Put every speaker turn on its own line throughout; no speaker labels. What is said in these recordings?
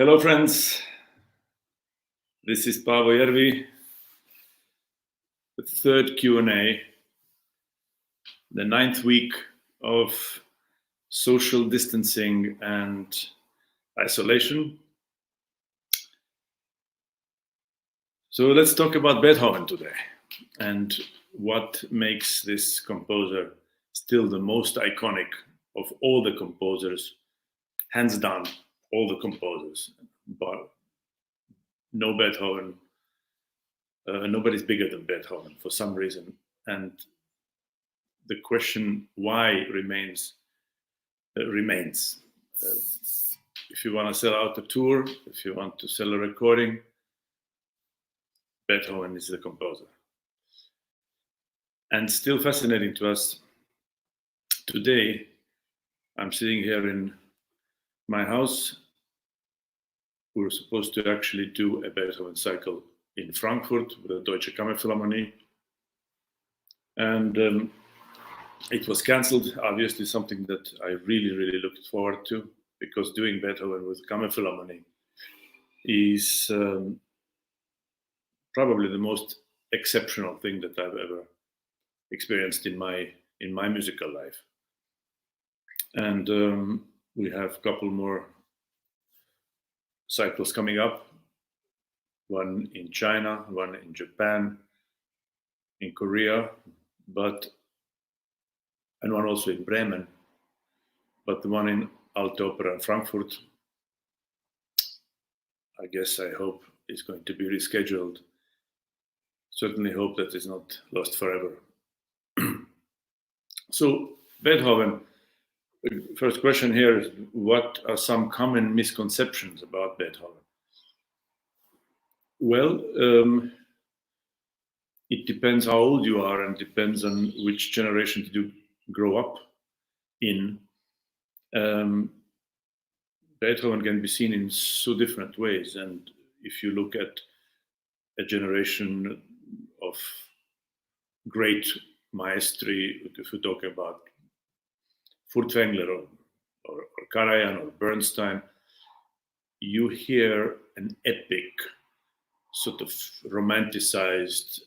Hello, friends. This is Paavo Järvi, the third Q&A, the 9th week of social distancing and isolation. So let's talk about Beethoven today and what makes this composer still the most iconic of all the composers, hands down, all the composers. But no Beethoven, nobody's bigger than Beethoven for some reason. And the question why remains. If you want to sell out a tour, if you want to sell a recording, Beethoven is the composer. And still fascinating to us today, I'm sitting here in my house. We were supposed to actually do a Beethoven cycle in Frankfurt with the Deutsche Kammerphilharmonie. And it was cancelled, obviously something that I really looked forward to, because doing Beethoven with Kammerphilharmonie is probably the most exceptional thing that I've ever experienced in my musical life. And we have a couple more cycles coming up, one in China, one in Japan, in Korea, and one also in Bremen, but the one in Alte Oper in Frankfurt, I guess, I hope is going to be rescheduled. Certainly hope that it's not lost forever. So Beethoven, the first question here is, what are some common misconceptions about Beethoven? Well, it depends how old you are and depends on which generation did you grow up in. Beethoven can be seen in so different ways, and if you look at a generation of great maestri, if you talk about Furtwängler or Karajan or Bernstein, you hear an epic, sort of romanticized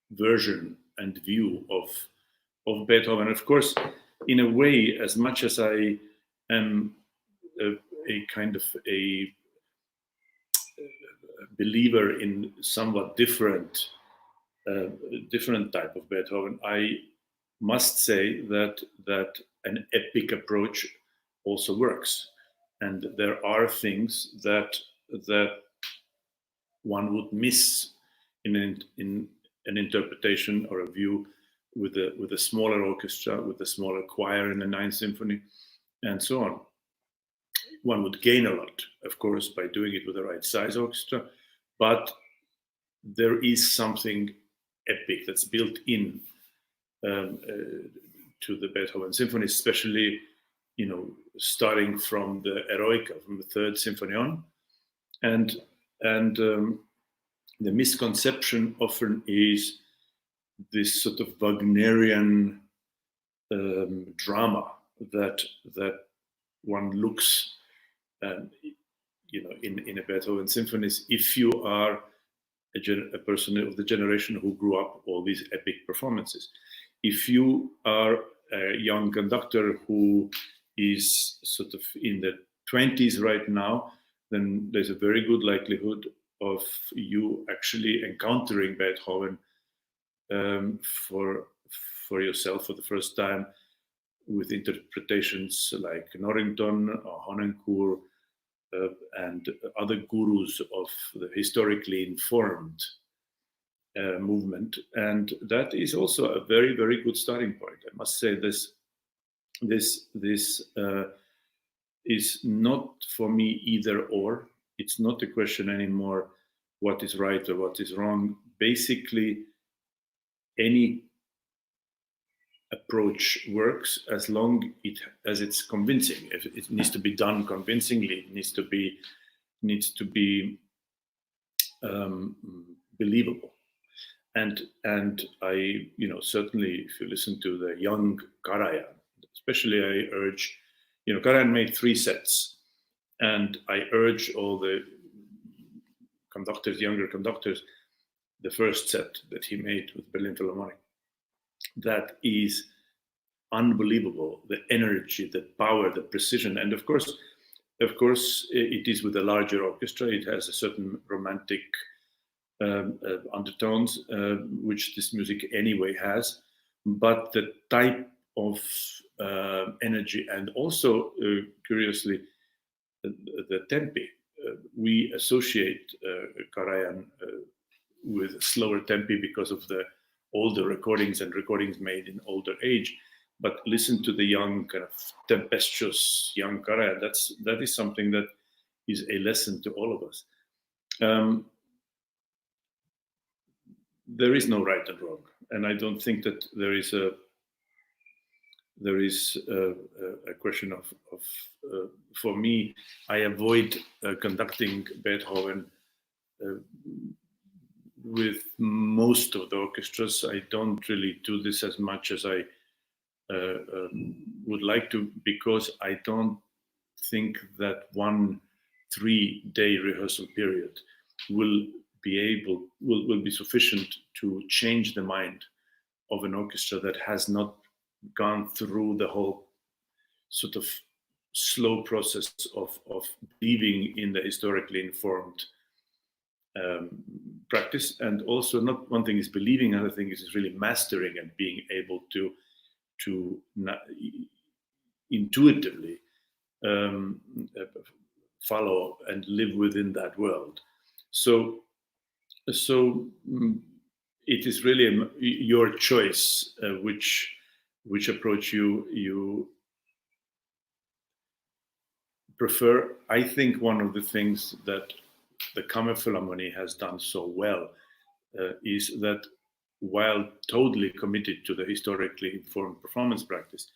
version and view of Beethoven. Of course, in a way, as much as I am a kind of a believer in somewhat different type of Beethoven, I must say that an epic approach also works, and there are things that one would miss in an interpretation or a view with a smaller orchestra, with a smaller choir in the Ninth Symphony, and so on. One would gain a lot, of course, by doing it with the right size orchestra, but there is something epic that's built in to the Beethoven symphonies, especially, starting from the Eroica, from the Third Symphony on, and the misconception often is this sort of Wagnerian drama that one looks, in a Beethoven symphonies, if you are a person of the generation who grew up all these epic performances. If you are a young conductor who is sort of in the 20s right now, then there's a very good likelihood of you actually encountering Beethoven for yourself for the first time with interpretations like Norrington or Honencourt and other gurus of the historically informed movement. And that is also a very, very good starting point. I must say this is not for me either or. It's not a question anymore what is right or what is wrong. Basically, any approach works as long as it's convincing. If it needs to be done convincingly, it needs to be believable. And I, certainly, if you listen to the young Karajan, especially I urge, Karajan made 3 sets And I urge all the conductors, younger conductors, the first set that he made with Berlin Philharmonic, that is unbelievable. The energy, the power, the precision, and of course, it is with a larger orchestra. It has a certain romantic undertones, which this music anyway has. But the type of energy, and also curiously, the tempi. We associate Karajan with slower tempi because of the older recordings and recordings made in older age. But listen to the young, kind of tempestuous young Karajan. That is something that is a lesson to all of us. There is no right and wrong, and I don't think that there is a question of for me, I avoid conducting Beethoven with most of the orchestras. I don't really do this as much as I would like to, because I don't think that 1 3-day rehearsal period will be sufficient to change the mind of an orchestra that has not gone through the whole sort of slow process of believing in the historically informed practice. And also, not one thing is believing, another thing is really mastering and being able to intuitively follow and live within that world. So it is really your choice which approach you prefer. I think one of the things that the Kammerphilharmonie has done so well is that while totally committed to the historically informed performance practice,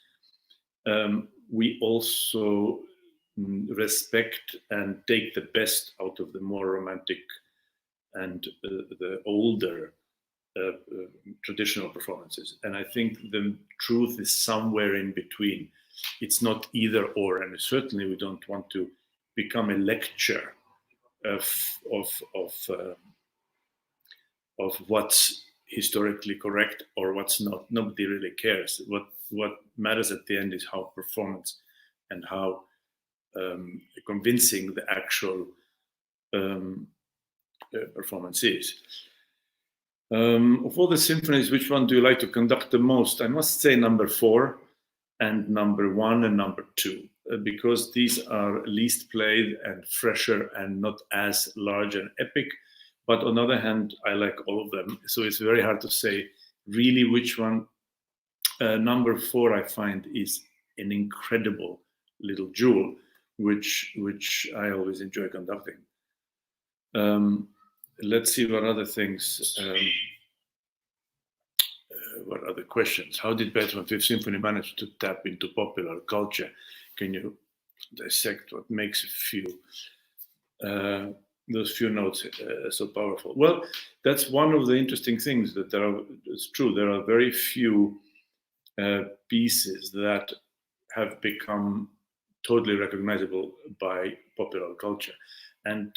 we also respect and take the best out of the more romantic and the older traditional performances. And I think the truth is somewhere in between. It's not either or, and certainly we don't want to become a lecture of what's historically correct or what's not. Nobody really cares. What matters at the end is how performance and how convincing the actual performance is. Of all the symphonies, which one do you like to conduct the most? I must say number 4 and number 1 and number 2, because these are least played and fresher and not as large and epic. But on the other hand, I like all of them. So it's very hard to say really which one. Number 4, I find, is an incredible little jewel, which I always enjoy conducting. Let's see what other things, what other questions. How did Beethoven's Fifth Symphony manage to tap into popular culture? Can you dissect what makes those few notes so powerful? Well, that's one of the interesting things, that it's true, there are very few pieces that have become totally recognizable by popular culture. And,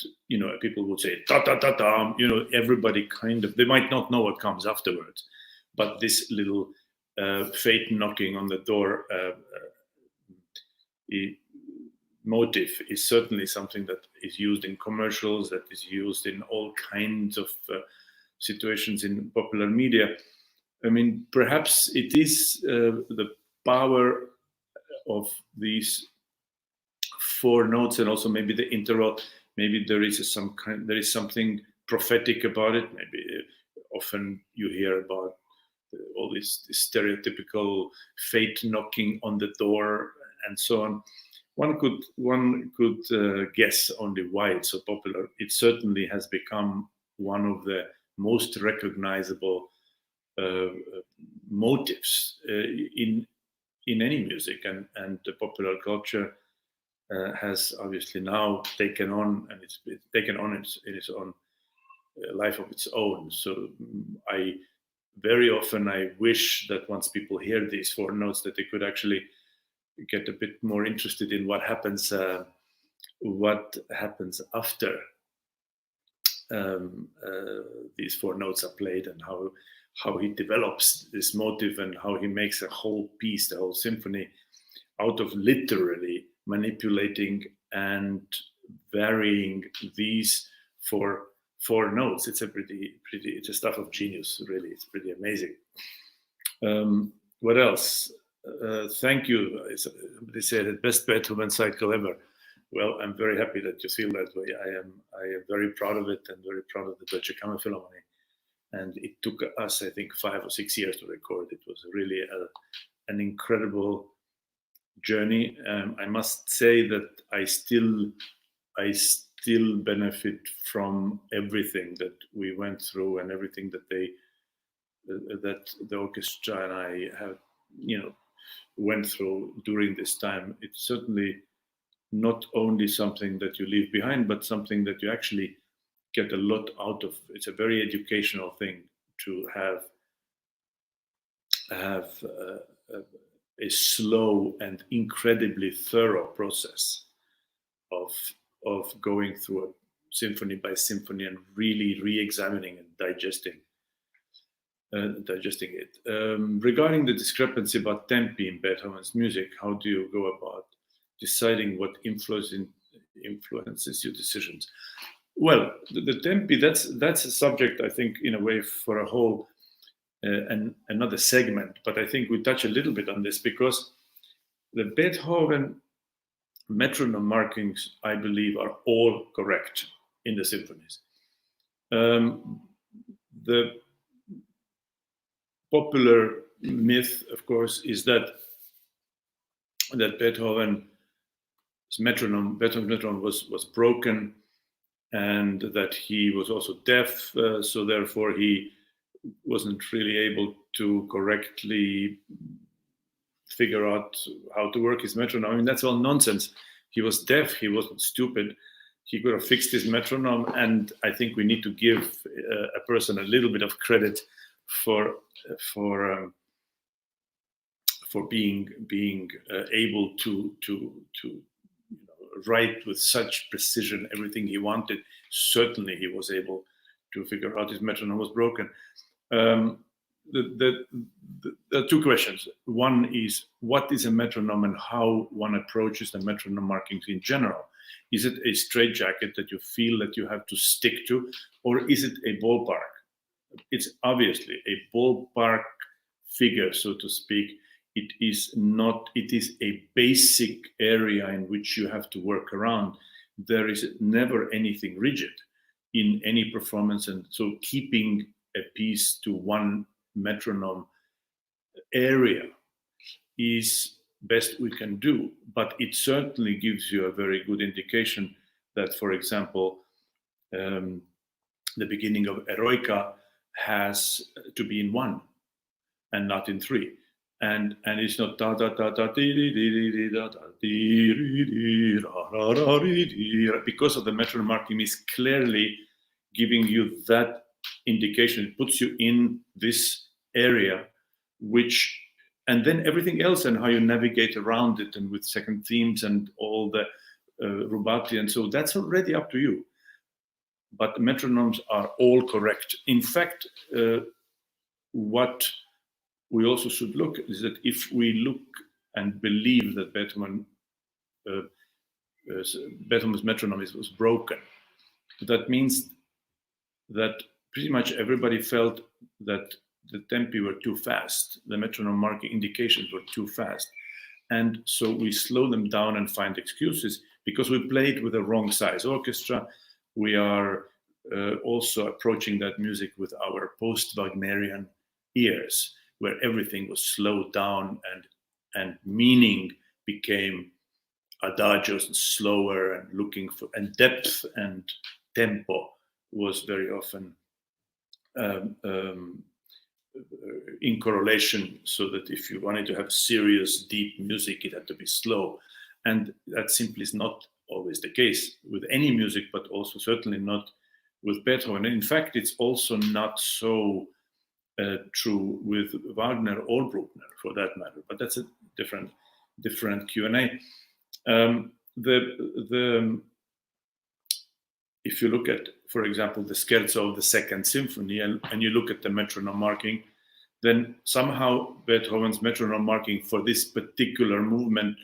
people would say, ta ta ta ta, everybody they might not know what comes afterwards. But this little fate knocking on the door motive is certainly something that is used in commercials, that is used in all kinds of situations in popular media. I mean, perhaps it is the power of these 4 notes, and also maybe the interval. Maybe there is something prophetic about it. Maybe often you hear about all this stereotypical fate knocking on the door and so on. One could guess only why it's so popular. It certainly has become one of the most recognizable motives in any music, and the popular culture has obviously now taken on, and it's taken on its own life of its own. So very often I wish that once people hear these 4 notes, that they could actually get a bit more interested in what happens what happens after these four notes are played, and how he develops this motive, and how he makes a whole piece, the whole symphony, out of literally manipulating and varying these four notes. It's it's a stuff of genius, really. It's pretty amazing. What else? Thank you. They say the best Beethoven cycle ever. Well, I'm very happy that you feel that way. I am very proud of it, and very proud of the Deutsche Kammerphilharmonie. And it took us, I think, 5 or 6 years to record. It was really an incredible journey. I must say that I still benefit from everything that we went through, and everything that that the orchestra and I have, went through during this time. It's certainly not only something that you leave behind, but something that you actually get a lot out of. It's a very educational thing to have a slow and incredibly thorough process of going through a symphony by symphony and really re-examining and digesting it. Regarding the discrepancy about tempi in Beethoven's music, how do you go about deciding what influences your decisions? Well, the tempi, that's a subject, I think, in a way, for a whole and another segment. But I think we touch a little bit on this, because the Beethoven metronome markings, I believe, are all correct in the symphonies. The popular myth, of course, is that Beethoven's metronome was broken, and that he was also deaf, so therefore he wasn't really able to correctly figure out how to work his metronome. I mean, that's all nonsense. He was deaf. He wasn't stupid. He could have fixed his metronome, and I think we need to give a person a little bit of credit for being able to write with such precision everything he wanted. Certainly, he was able to figure out his metronome was broken. There are two questions. One is, what is a metronome, and how one approaches the metronome markings in general? Is it a straitjacket that you feel that you have to stick to, or is it a ballpark? It's obviously a ballpark figure, so to speak. It is not. It is a basic area in which you have to work around. There is never anything rigid in any performance, and so keeping a piece to one metronome area is best we can do. But it certainly gives you a very good indication that, for example, the beginning of Eroica has to be in one and not in three. And it's not da da da da dee dee dee dee da da dee dee da da da dee, because of the metronome marking is clearly giving you that indication. It puts you in this area, which, and then everything else and how you navigate around it, and with second themes and all the rubati, and so that's already up to you. But the metronomes are all correct. In fact, what we also should look is that if we look and believe that Beethoven's metronome was broken, that means that pretty much everybody felt that the tempi were too fast, the metronome marking indications were too fast. And so we slow them down and find excuses, because we played with a wrong size orchestra. We are also approaching that music with our post-Wagnerian ears, where everything was slowed down and meaning became adagios and slower, and looking for, and depth and tempo was very often in correlation, so that if you wanted to have serious, deep music, it had to be slow. And that simply is not always the case with any music, but also certainly not with Beethoven. And in fact, it's also not so true with Wagner or Bruckner, for that matter. But that's a different Q&A. the if you look at, for example, the scherzo of the Second Symphony, and you look at the metronome marking, then somehow Beethoven's metronome marking for this particular movement,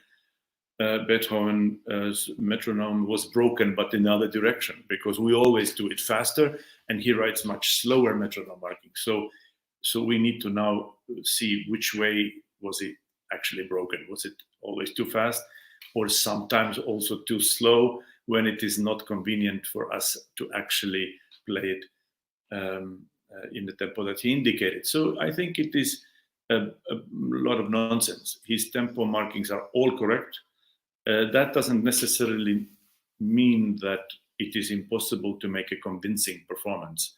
Beethoven's metronome was broken, but in the other direction, because we always do it faster, and he writes much slower metronome marking. So we need to now see which way was it actually broken. Was it always too fast, or sometimes also too slow when it is not convenient for us to actually play it in the tempo that he indicated? So I think it is a lot of nonsense. His tempo markings are all correct. That doesn't necessarily mean that it is impossible to make a convincing performance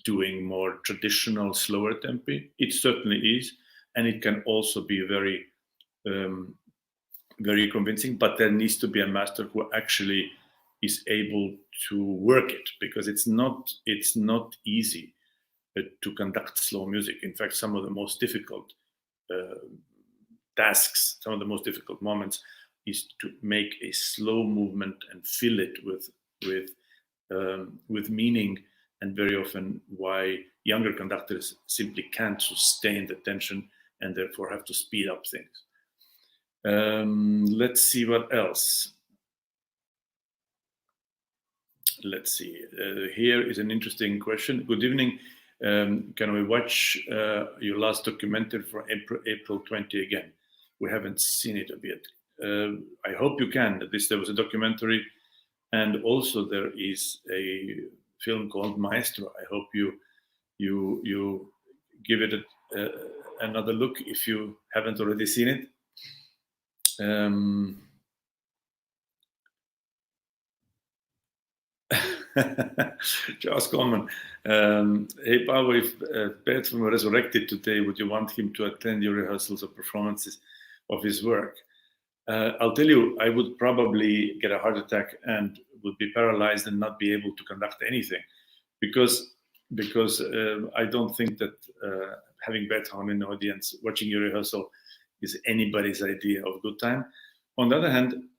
doing more traditional, slower tempi. It certainly is, and it can also be very, very convincing. But there needs to be a master who actually is able to work it, because it's not easy to conduct slow music. In fact, some of the most difficult tasks, some of the most difficult moments, is to make a slow movement and fill it with meaning. And very often, why younger conductors simply can't sustain the tension and therefore have to speed up things. Let's see what else. Let's see. Here is an interesting question. Good evening. Can we watch your last documentary for April 20 again? We haven't seen it yet. I hope you can. There was a documentary, and also there is a film called Maestro. I hope you give it another look if you haven't already seen it. Charles Coleman. Hey, Paavo, if Beethoven were resurrected today, would you want him to attend your rehearsals or performances of his work? I'll tell you, I would probably get a heart attack and would be paralyzed and not be able to conduct anything, because I don't think that having Beethoven in the audience watching your rehearsal is anybody's idea of good time. On the other hand,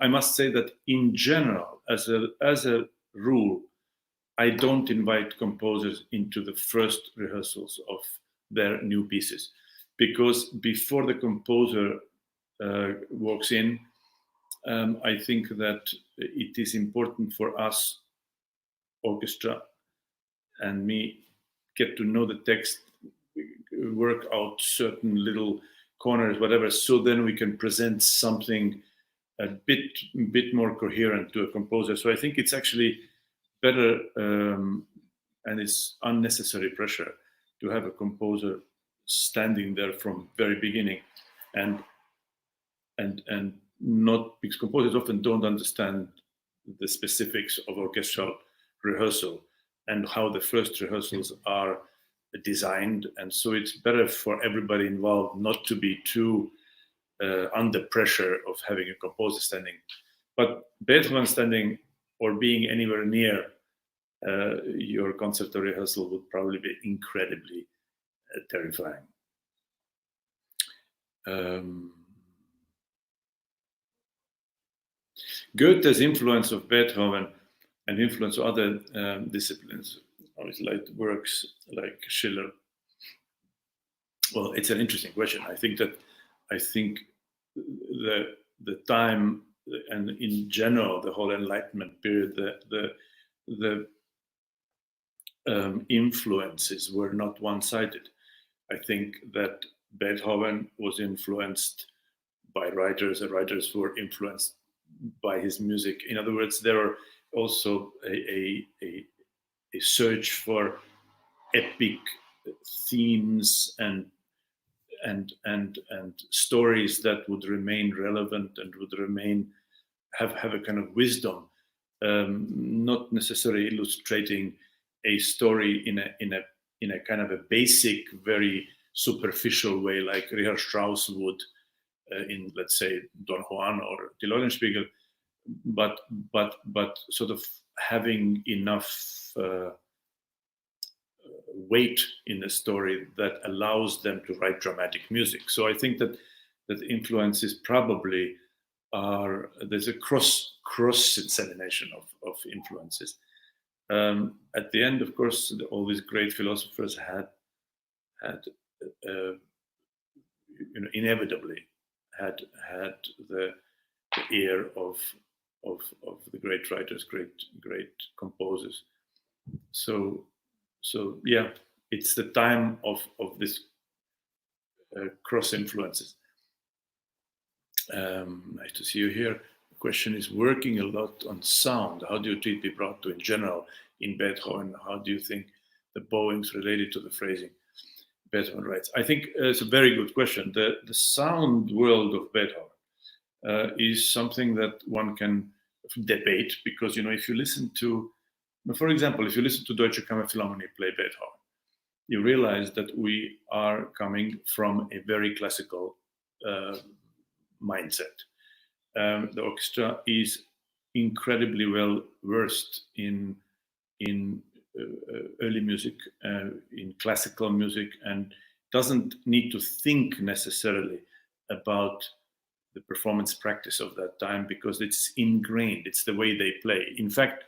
I must say that in general, as a rule, I don't invite composers into the first rehearsals of their new pieces, because before the composer walks in, I think that it is important for us, orchestra and me, get to know the text, work out certain little corners, whatever, so then we can present something a bit more coherent to a composer. So I think it's actually better, and it's unnecessary pressure to have a composer standing there from very beginning, and not, because composers often don't understand the specifics of orchestral rehearsal and how the first rehearsals are designed. And so it's better for everybody involved not to be too under pressure of having a composer standing. But Beethoven standing or being anywhere near your concert or rehearsal would probably be incredibly terrifying. Goethe's influence of Beethoven and influence of other disciplines, obviously, like works like Schiller. Well, it's an interesting question. I think the time, and in general the whole Enlightenment period, the influences were not one-sided. I think that Beethoven was influenced by writers, and writers were influenced by his music. In other words, there are also a search for epic themes and stories that would remain relevant and would remain have a kind of wisdom, not necessarily illustrating a story in a kind of a basic, very superficial way like Richard Strauss would in, let's say, Don Juan or Die Eulenspiegel, but sort of having enough weight in the story that allows them to write dramatic music. So I think that influence is probably there's a cross examination of influences. At the end, of course, all these great philosophers had inevitably had the ear of the great writers, great composers. So yeah, it's the time of this cross influences. Nice to see you here. The question is, working a lot on sound, how do you treat vibrato in general in Beethoven? How do you think the bowings related to the phrasing? Beethoven writes. I think it's a very good question. The sound world of Beethoven is something that one can debate, because if you listen to, for example, if you listen to Deutsche Kammerphilharmonie play Beethoven, you realize that we are coming from a very classical mindset. The orchestra is incredibly well versed in early music, in classical music, and doesn't need to think necessarily about the performance practice of that time, because it's ingrained. It's the way they play. In fact,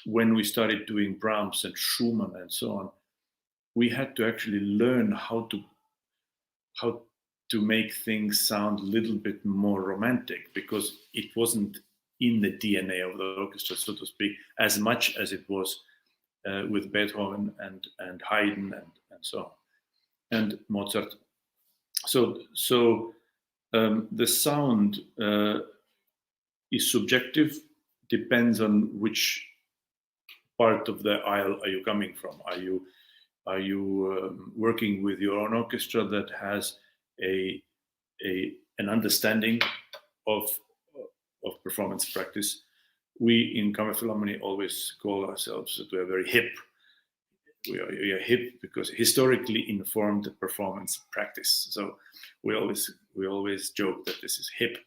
when we started doing Brahms and Schumann and so on, we had to actually learn how to make things sound a little bit more romantic, because it wasn't in the DNA of the orchestra, so to speak, as much as it was with Beethoven and Haydn and so on, and Mozart. So the sound is subjective, depends on which part of the aisle are you coming from. Are you working with your own orchestra that has an understanding of performance practice? We in Kammerphilharmonie always call ourselves that we are very hip. We are hip because historically informed performance practice. So we always joke that this is hip.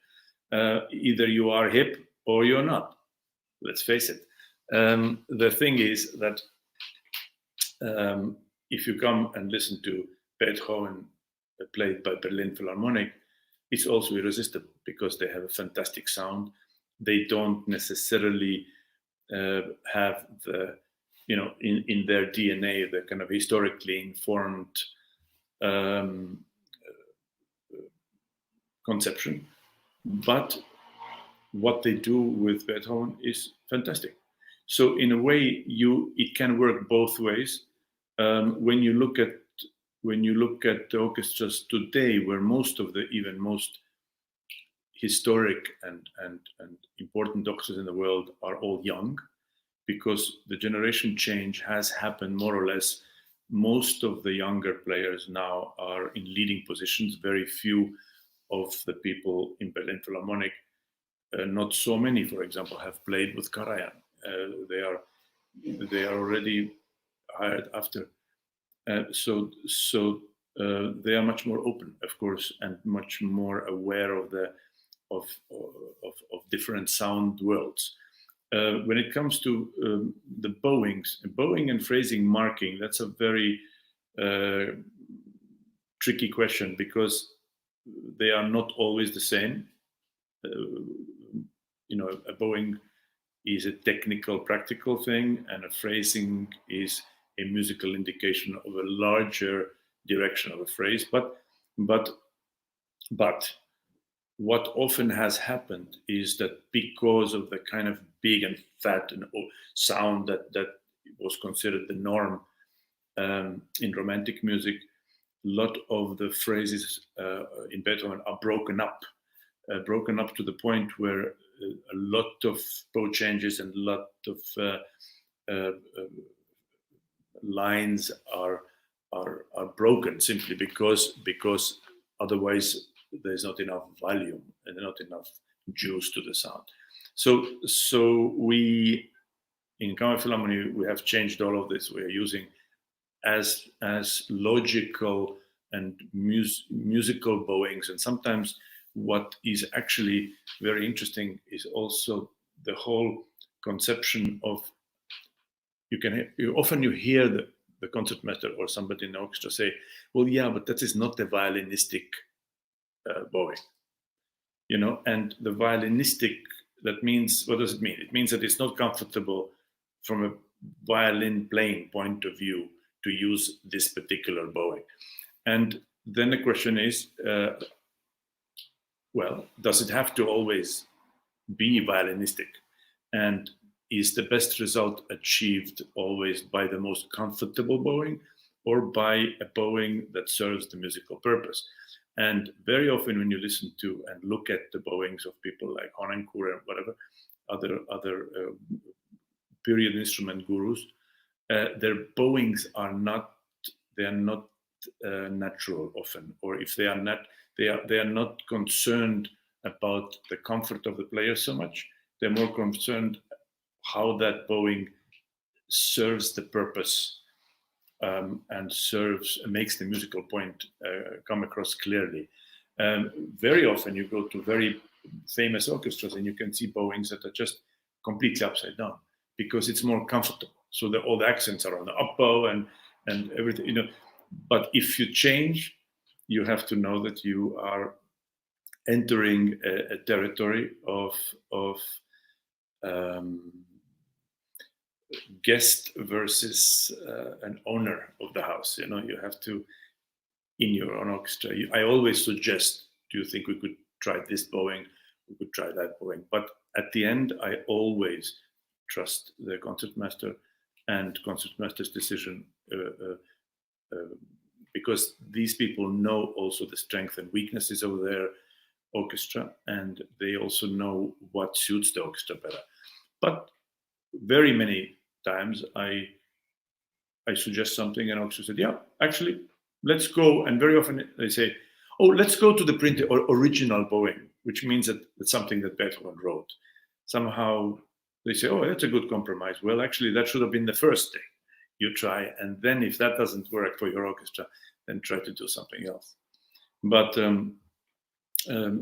Either you are hip or you're not. Let's face it. The thing is that if you come and listen to Beethoven played by Berlin Philharmonic, it's also irresistible, because they have a fantastic sound. They don't necessarily have the, in their DNA, the kind of historically informed conception. But what they do with Beethoven is fantastic. So in a way, it can work both ways. When you look at the orchestras today, where most of the even most historic and important orchestras in the world are all young, because the generation change has happened more or less. Most of the younger players now are in leading positions. Very few of the people in Berlin Philharmonic, not so many, for example, have played with Karajan. They are already hired after. So they are much more open, of course, and much more aware of different sound worlds. When it comes to the bowing and phrasing marking, that's a very tricky question, because they are not always the same. A bowing is a technical, practical thing, and a phrasing is a musical indication of a larger direction of a phrase. But what often has happened is that because of the kind of big and fat and sound that was considered the norm in Romantic music, a lot of the phrases in Beethoven are broken up to the point where a lot of bow changes and a lot of lines are broken, simply because otherwise there's not enough volume and not enough juice to the sound. So we in Kammerphilharmonie, we have changed all of this. We are using as logical and musical bowings, and sometimes what is actually very interesting is also the whole conception of often you hear the concertmaster or somebody in the orchestra say, well, yeah, but that is not the violinistic bowing. and the violinistic, that means, what does it mean? It means that it's not comfortable from a violin playing point of view to use this particular bowing. And then the question is, well, does it have to always be violinistic? And is the best result achieved always by the most comfortable bowing, or by a bowing that serves the musical purpose? And very often when you listen to and look at the bowings of people like Honenkur and whatever, other period instrument gurus, their bowings are not natural often, or if they are not, they are not concerned about the comfort of the player so much. They're more concerned how that bowing serves the purpose, and makes the musical point come across clearly. Very often you go to very famous orchestras and you can see bowings that are just completely upside down because it's more comfortable. So all the accents are on the up bow and everything, But if you change, you have to know that you are entering a territory of guest versus an owner of the house. You have to, in your own orchestra, I always suggest, do you think we could try this bowing? We could try that bowing. But at the end, I always trust the concertmaster and concertmaster's decision, because these people know also the strengths and weaknesses of their orchestra, and they also know what suits the orchestra better. But very many times I suggest something and orchestra said, yeah, actually, let's go. And very often they say, oh, let's go to the printed or original bowing, which means that it's something that Beethoven wrote. Somehow they say, oh, that's a good compromise. Well, actually, that should have been the first thing you try. And then if that doesn't work for your orchestra, then try to do something else. But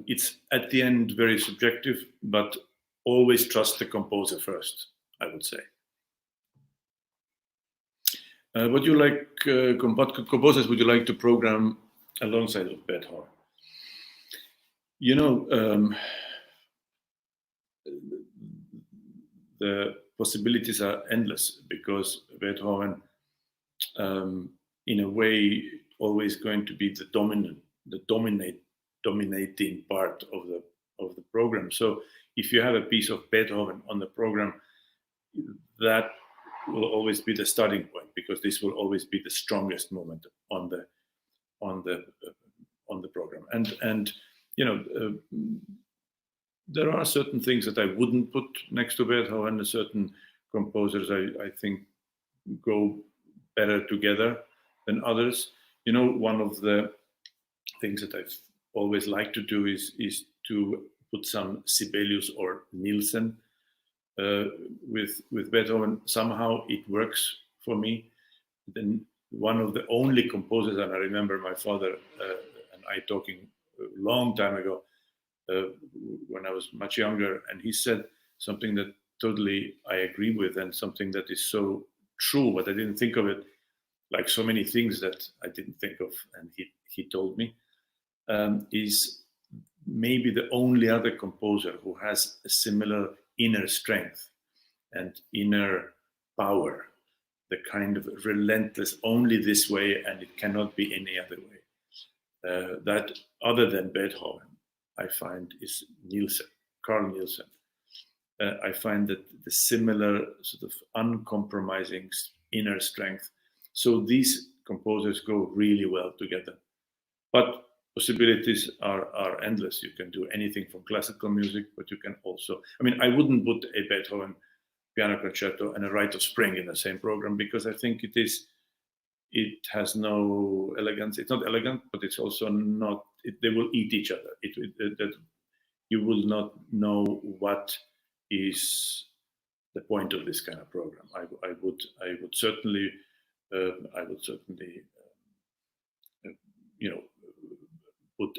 it's at the end very subjective, but always trust the composer first, I would say. What you like? What composers would you like to program alongside of Beethoven? The possibilities are endless, because Beethoven, in a way, always going to be the dominating part of the program. So if you have a piece of Beethoven on the program, that will always be the starting point, because this will always be the strongest moment on the program. And there are certain things that I wouldn't put next to Beethoven, and certain composers I think go better together than others. One of the things that I've always liked to do is to put some Sibelius or Nielsen with Beethoven. Somehow it works for me. Then one of the only composers, and I remember my father and I talking a long time ago, when I was much younger, and he said something that totally I agree with, and something that is so true, but I didn't think of it, like so many things that I didn't think of, and he told me, is maybe the only other composer who has a similar inner strength and inner power, the kind of relentless, only this way and it cannot be any other way. That other than Beethoven, I find, is Nielsen, Carl Nielsen. I find that the similar sort of uncompromising inner strength. So these composers go really well together. But possibilities are endless. You can do anything from classical music, but you can also, I wouldn't put a Beethoven piano concerto and a Rite of Spring in the same program, because I think it has no elegance. It's not elegant, but it's also not, they will eat each other. That you will not know what is the point of this kind of program. I would certainly put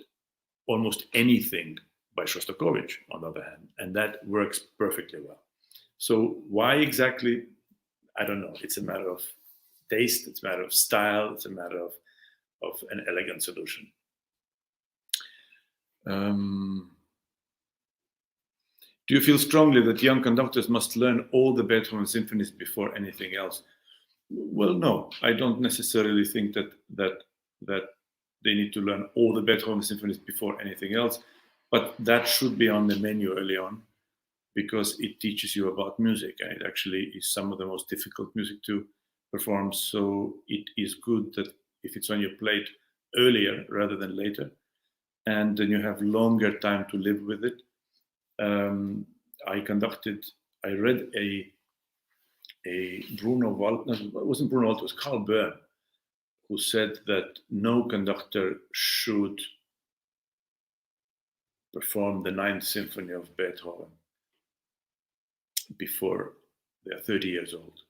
almost anything by Shostakovich on the other hand, and that works perfectly well. So why exactly? I don't know. It's a matter of taste. It's a matter of style. It's a matter of an elegant solution. Do you feel strongly that young conductors must learn all the Beethoven symphonies before anything else? Well, no, I don't necessarily think that they need to learn all the Beethoven symphonies before anything else, but that should be on the menu early on, because it teaches you about music, and it actually is some of the most difficult music to perform. So it is good that if it's on your plate earlier rather than later, and then you have longer time to live with it. I read a Bruno Wald, no, it wasn't Bruno Wald, it was Carl Böhm, who said that no conductor should perform the Ninth Symphony of Beethoven before they are 30 years old.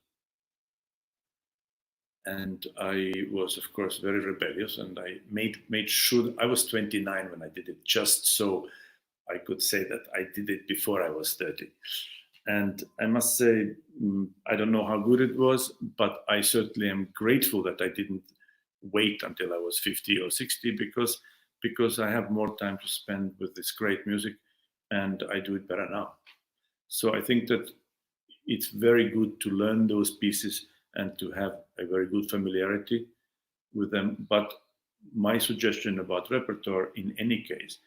And I was, of course, very rebellious, and I made sure. I was 29 when I did it, just so I could say that I did it before I was 30. And I must say, I don't know how good it was, but I certainly am grateful that I didn't wait until I was 50 or 60, because I have more time to spend with this great music, and I do it better now. So I think that it's very good to learn those pieces and to have a very good familiarity with them. But my suggestion about repertoire, in any case,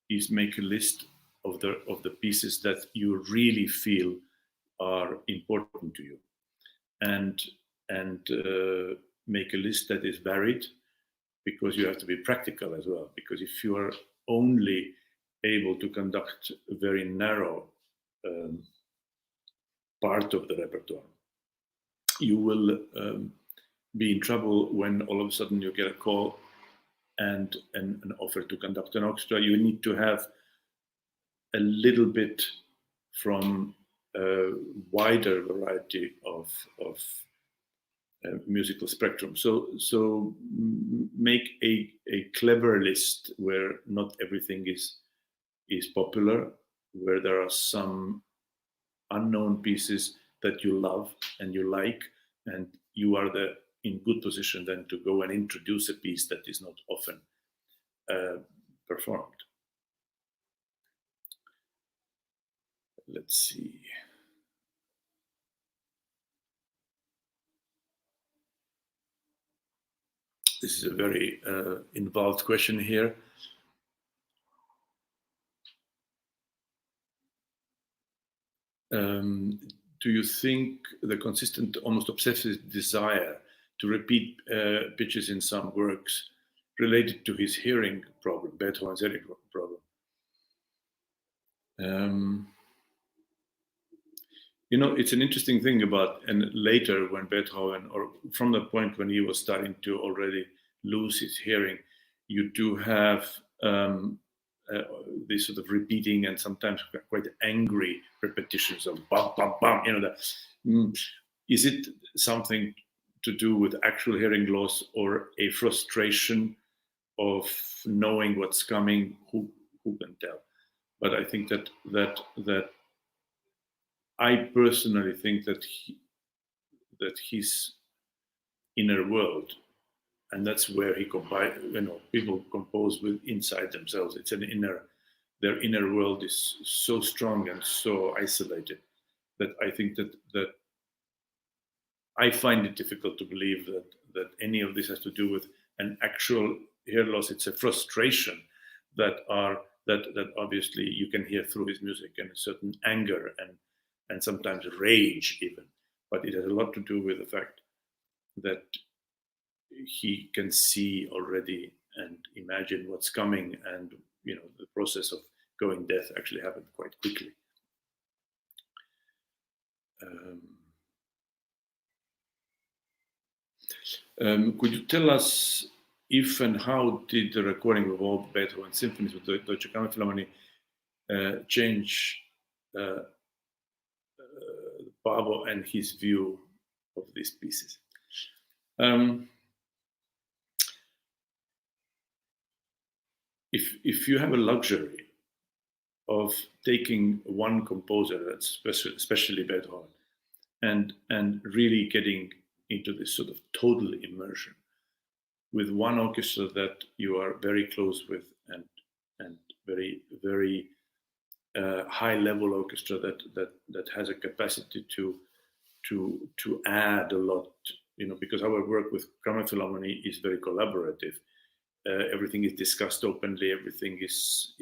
is make a list of the pieces that you really feel are important to you, and make a list that is varied, because you have to be practical as well. Because if you are only able to conduct a very narrow part of the repertoire, you will be in trouble when all of a sudden you get a call and an offer to conduct an orchestra. You need to have a little bit from a wider variety of musical spectrum. So make a clever list where not everything is popular, where there are some unknown pieces that you love and you like, and you are in good position then to go and introduce a piece that is not often performed. Let's see. This is a very involved question here. Do you think the consistent, almost obsessive desire to repeat pitches in some works related to his hearing problem, Beethoven's hearing problem? You know, it's an interesting thing about, and later when Beethoven, or from the point when he was starting to already lose his hearing, you do have this sort of repeating and sometimes quite angry repetitions of bum, bum, bum, you know, that. Is it something to do with actual hearing loss, or a frustration of knowing what's coming? Who can tell? But I think that I personally think that his inner world, and that's where he combine. You know, people compose with inside themselves. It's their inner world is so strong and so isolated that I think that I find it difficult to believe that any of this has to do with an actual hear loss. It's a frustration that obviously you can hear through his music, and a certain anger and sometimes rage even. But it has a lot to do with the fact that he can see already and imagine what's coming, and you know, the process of going deaf actually happened quite quickly. Could you tell us if and how did the recording of all Beethoven symphonies with the Deutsche Kammerphilharmonie change Paavo and his view of these pieces? If you have a luxury of taking one composer, that's especially Beethoven, and really getting into this sort of total immersion with one orchestra that you are very close with and very, very high-level orchestra that has a capacity to add a lot. Because our work with Brahms Philharmony is very collaborative. Everything is discussed openly. Everything is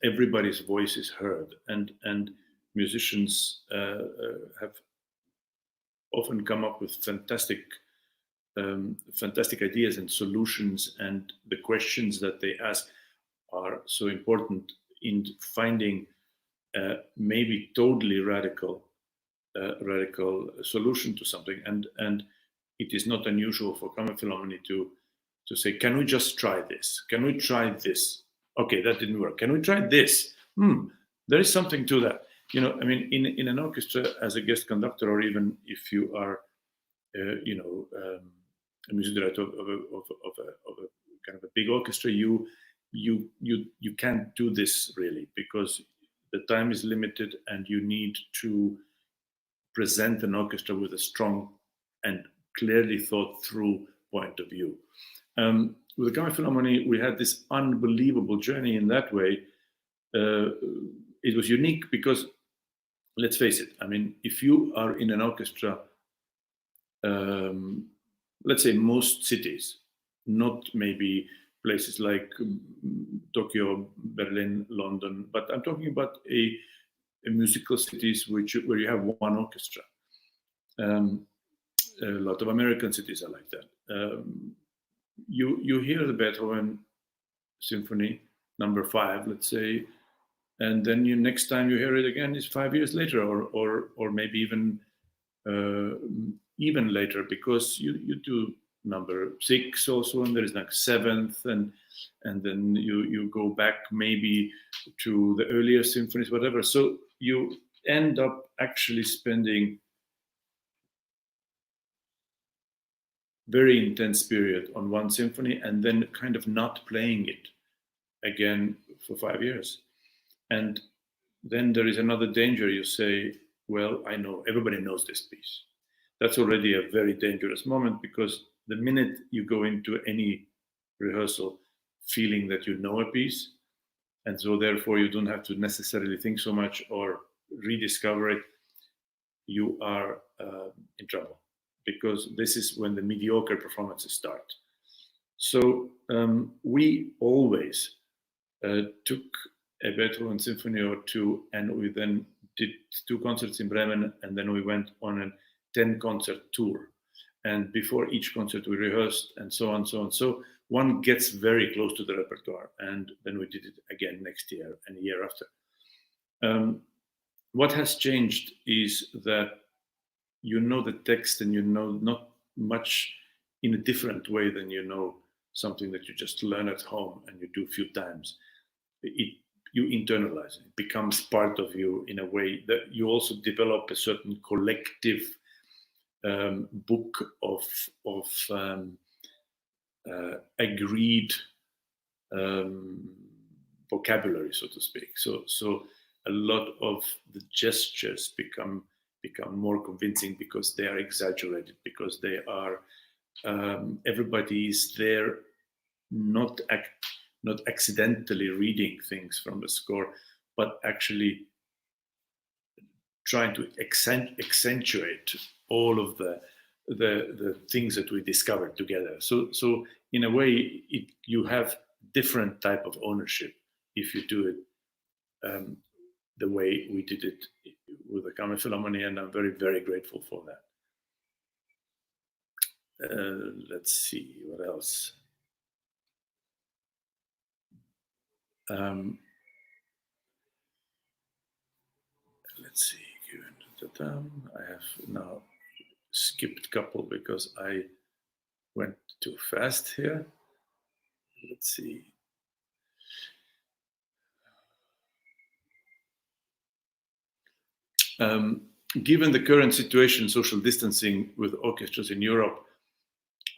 everybody's voice is heard, and musicians have often come up with fantastic ideas and solutions, and the questions that they ask are so important in finding maybe totally radical solution to something. And it is not unusual for Brahms Philharmony to say, can we just try this? Can we try this? Okay, that didn't work. Can we try this? There is something to that. In an orchestra as a guest conductor, or even if you are, a music director of a kind of a big orchestra, you can't do this really, because the time is limited, and you need to present an orchestra with a strong and clearly thought through point of view. With the Brahms Philharmony, we had this unbelievable journey in that way. It was unique because, let's face it, if you are in an orchestra, let's say most cities, not maybe places like Tokyo, Berlin, London, but I'm talking about a musical cities where you have one orchestra. A lot of American cities are like that. You hear the Beethoven Symphony Number 5, let's say, and then next time you hear it again is 5 years later, or maybe even later, because you do Number 6 also, and there is like 7th, and then you go back maybe to the earlier symphonies, whatever. So you end up actually spending very intense period on one symphony, and then kind of not playing it again for 5 years. And then there is another danger. You say, well, I know, everybody knows this piece. That's already a very dangerous moment, because the minute you go into any rehearsal feeling that you know a piece, and so therefore you don't have to necessarily think so much or rediscover it, you are in trouble, because this is when the mediocre performances start. So we always took a Beethoven symphony or two, and we then did 2 concerts in Bremen, and then we went on a 10-concert tour. And before each concert, we rehearsed, and so on, so on. So one gets very close to the repertoire, and then we did it again next year and the year after. What has changed is that you know the text, and you know not much in a different way than you know something that you just learn at home and you do a few times. You internalize it. It becomes part of you in a way that you also develop a certain collective book of agreed vocabulary, so to speak. So a lot of the gestures become more convincing, because they are exaggerated, because they are everybody is there, not accidentally reading things from the score, but actually trying to accentuate all of the things that we discovered together. So in a way, you have different type of ownership if you do it the way we did it with the Brahms Philharmony, and I'm very, very grateful for that. Let's see what else. Let's see. I have now skipped a couple because I went too fast here. Let's see. Given the current situation, social distancing with orchestras in Europe,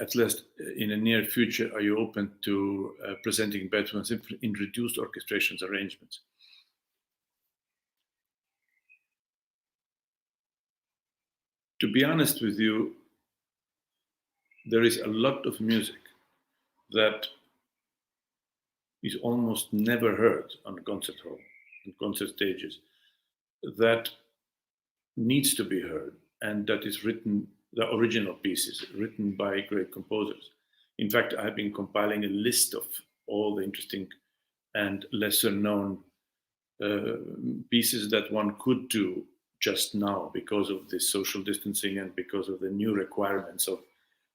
at least in the near future, are you open to presenting Beethoven Symphony in reduced orchestrations arrangements? To be honest with you, there is a lot of music that is almost never heard on concert hall and concert stages, that needs to be heard, and that is written, the original pieces written by great composers. In fact, I've been compiling a list of all the interesting and lesser known pieces that one could do just now because of the social distancing and because of the new requirements of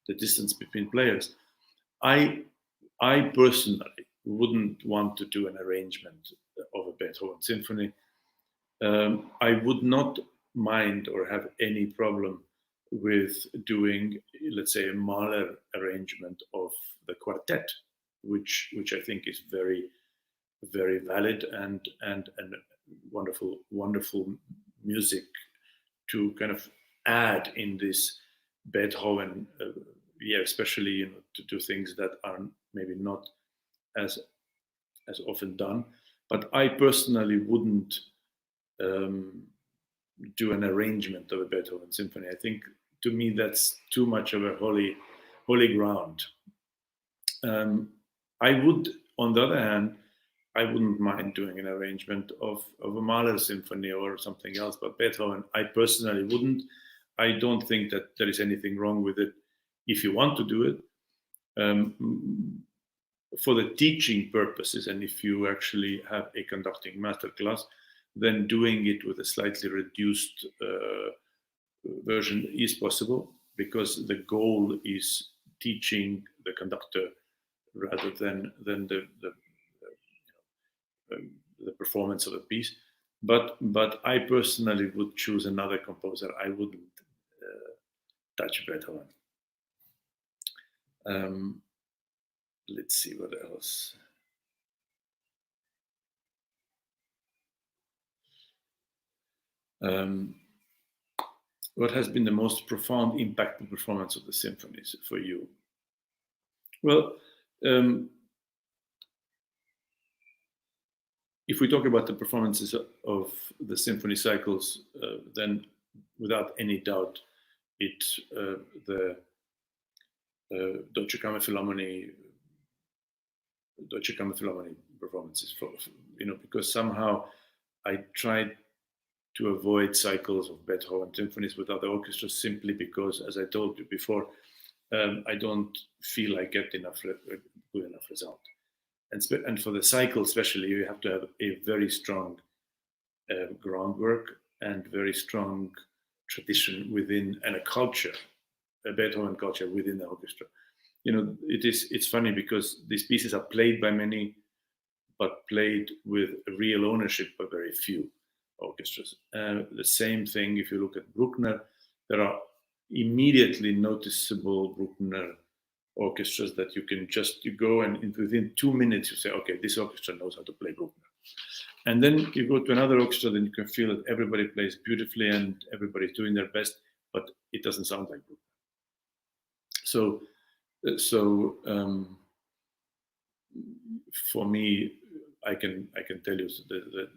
the distance between players. I personally wouldn't want to do an arrangement of a Beethoven symphony. I would not mind or have any problem with doing, let's say, a Mahler arrangement of the quartet, which I think is very, very valid and wonderful music to kind of add in this Beethoven, especially to do things that are maybe not as often done. But I personally wouldn't do an arrangement of a Beethoven symphony. I think, to me, that's too much of a holy ground. I would, on the other hand, I wouldn't mind doing an arrangement of a Mahler symphony or something else, but Beethoven, I personally wouldn't. I don't think that there is anything wrong with it if you want to do it. For the teaching purposes, and if you actually have a conducting masterclass, then doing it with a slightly reduced version is possible, because the goal is teaching the conductor rather than the performance of a piece. But I personally would choose another composer. I wouldn't touch Beethoven. Let's see what else. What has been the most profound impactful performance of the symphonies for you? Well, if we talk about the performances of the symphony cycles, then without any doubt, it's the Deutsche Kammerphilharmonie performances, because somehow I tried to avoid cycles of Beethoven symphonies with other orchestras, simply because, as I told you before, I don't feel I get good enough result. And for the cycle especially, you have to have a very strong groundwork and very strong tradition within, and a culture, a Beethoven culture within the orchestra. It's funny because these pieces are played by many, but played with real ownership by very few orchestras. The same thing if you look at Bruckner. There are immediately noticeable Bruckner orchestras that you go and within 2 minutes you say, okay, this orchestra knows how to play Bruckner. And then you go to another orchestra, then you can feel that everybody plays beautifully and everybody's doing their best, but it doesn't sound like Bruckner. So for me, I can tell you the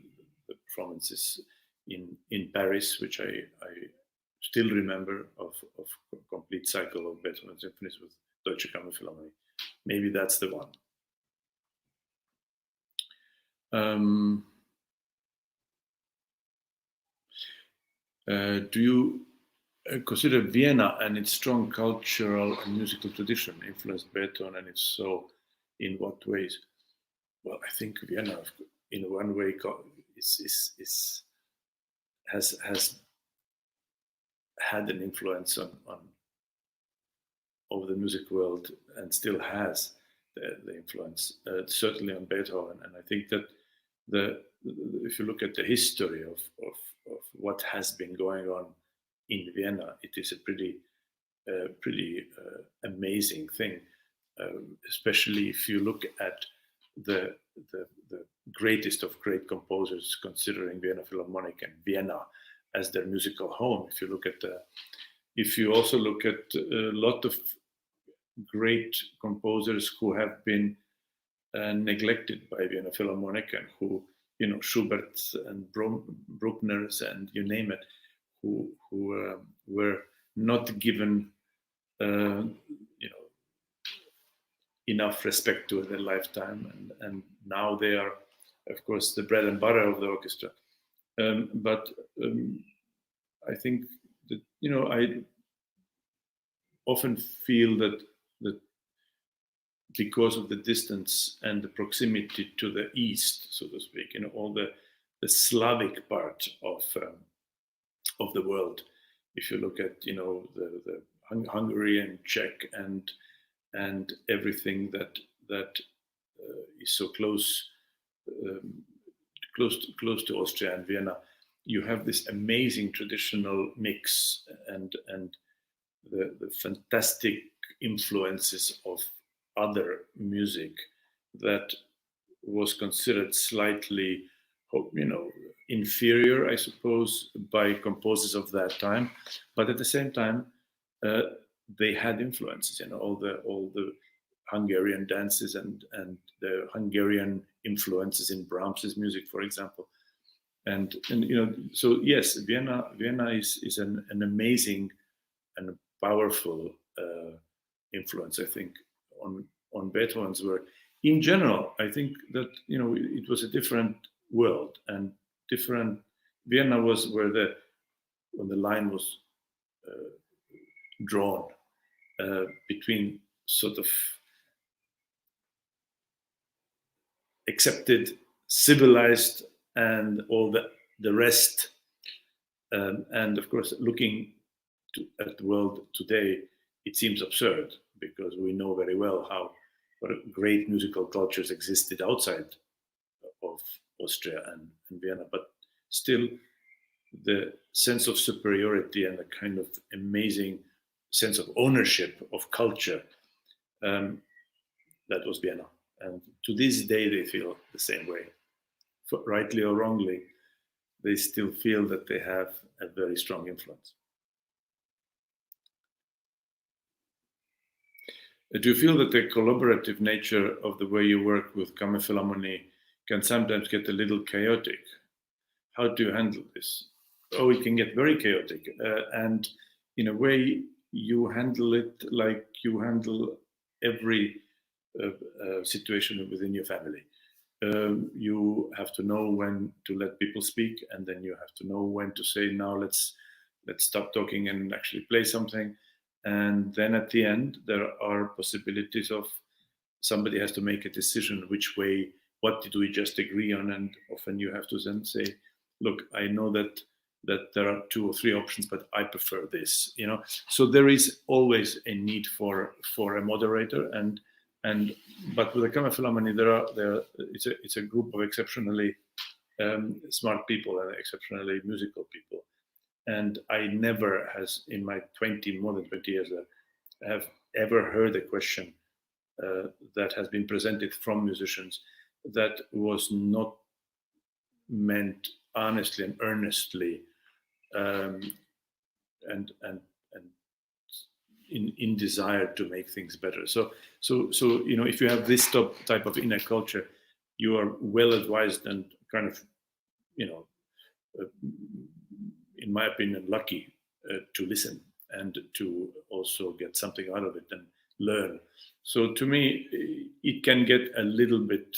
performances in Paris, which I still remember, of complete cycle of Beethoven symphonies with Deutsche Kammerphilharmonie. Maybe that's the one. Do you consider Vienna and its strong cultural and musical tradition influenced Beethoven, and if so, in what ways? Well, I think Vienna, in one way, has had an influence on over the music world, and still has the influence, certainly on Beethoven. And I think that if you look at the history of what has been going on in Vienna, it is a pretty amazing thing, especially if you look at the greatest of great composers, considering Vienna Philharmonic and Vienna as their musical home. If you also look at a lot of great composers who have been neglected by Vienna Philharmonic, and who, Schubert and Bruckner's and you name it, who were not given enough respect to their lifetime, and now they are, of course, the bread and butter of the orchestra. But I think that I often feel that because of the distance and the proximity to the east, so to speak, all the Slavic part of the world. If you look at the Hungarian, Czech, and everything that is so close to Austria and Vienna, you have this amazing traditional mix and the fantastic influences of other music that was considered slightly, inferior, I suppose, by composers of that time. But at the same time, they had influences, all the Hungarian dances and the Hungarian influences in Brahms's music, for example. And so yes, Vienna is an amazing and powerful influence, I think, on Beethoven's work. In general, I think that it was a different world and different. Vienna was when the line was drawn between sort of accepted, civilized, and all the rest. And of course, looking at the world today, it seems absurd because we know very well what great musical cultures existed outside of Austria and Vienna, but still the sense of superiority and the kind of amazing sense of ownership of culture, that was Vienna. And to this day, they feel the same way. Rightly or wrongly, they still feel that they have a very strong influence. Do you feel that the collaborative nature of the way you work with Kammer Philharmonie can sometimes get a little chaotic? How do you handle this? Oh, it can get very chaotic. And in a way, you handle it like you handle every situation within your family. You have to know when to let people speak, and then you have to know when to say, now let's stop talking and actually play something. And then at the end, there are possibilities of somebody has to make a decision which way, what did we just agree on? And often you have to then say, look, I know that there are 2 or 3 options, but I prefer this, So there is always a need for a moderator, but with the Kammer Philharmonie, it's a group of exceptionally smart people and exceptionally musical people. And I never in my more than 20 years, have ever heard a question that has been presented from musicians that was not meant honestly and earnestly, and in desire to make things better. So if you have this type of inner culture, you are well advised and kind of in my opinion, lucky to listen and to also get something out of it and learn. So to me, it can get a little bit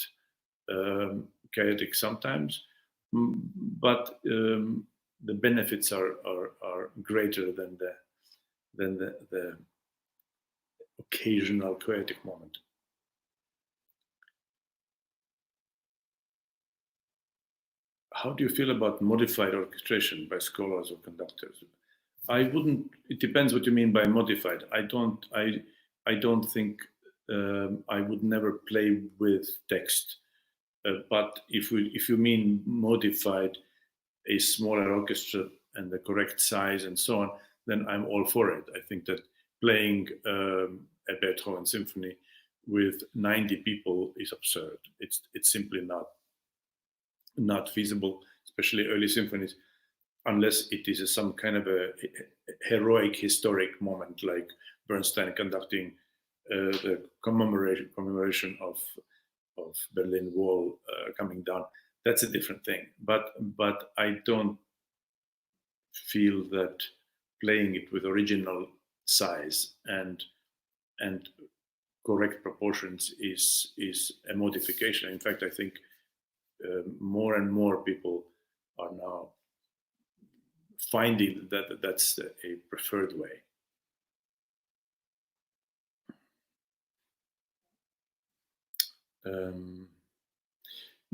chaotic sometimes, but the benefits are greater than the occasional chaotic moment. How do you feel about modified orchestration by scholars or conductors? It depends what you mean by modified. I don't think I would never play with text. But if you mean modified, a smaller orchestra and the correct size and so on, then I'm all for it. I think that playing a Beethoven symphony with 90 people is absurd. It's simply not feasible, especially early symphonies, unless it is some kind of a heroic historic moment like Bernstein conducting the commemoration of Berlin Wall coming down. That's a different thing. But I don't feel that playing it with original size and correct proportions is a modification. In fact, I think more and more people are now finding that that's a preferred way.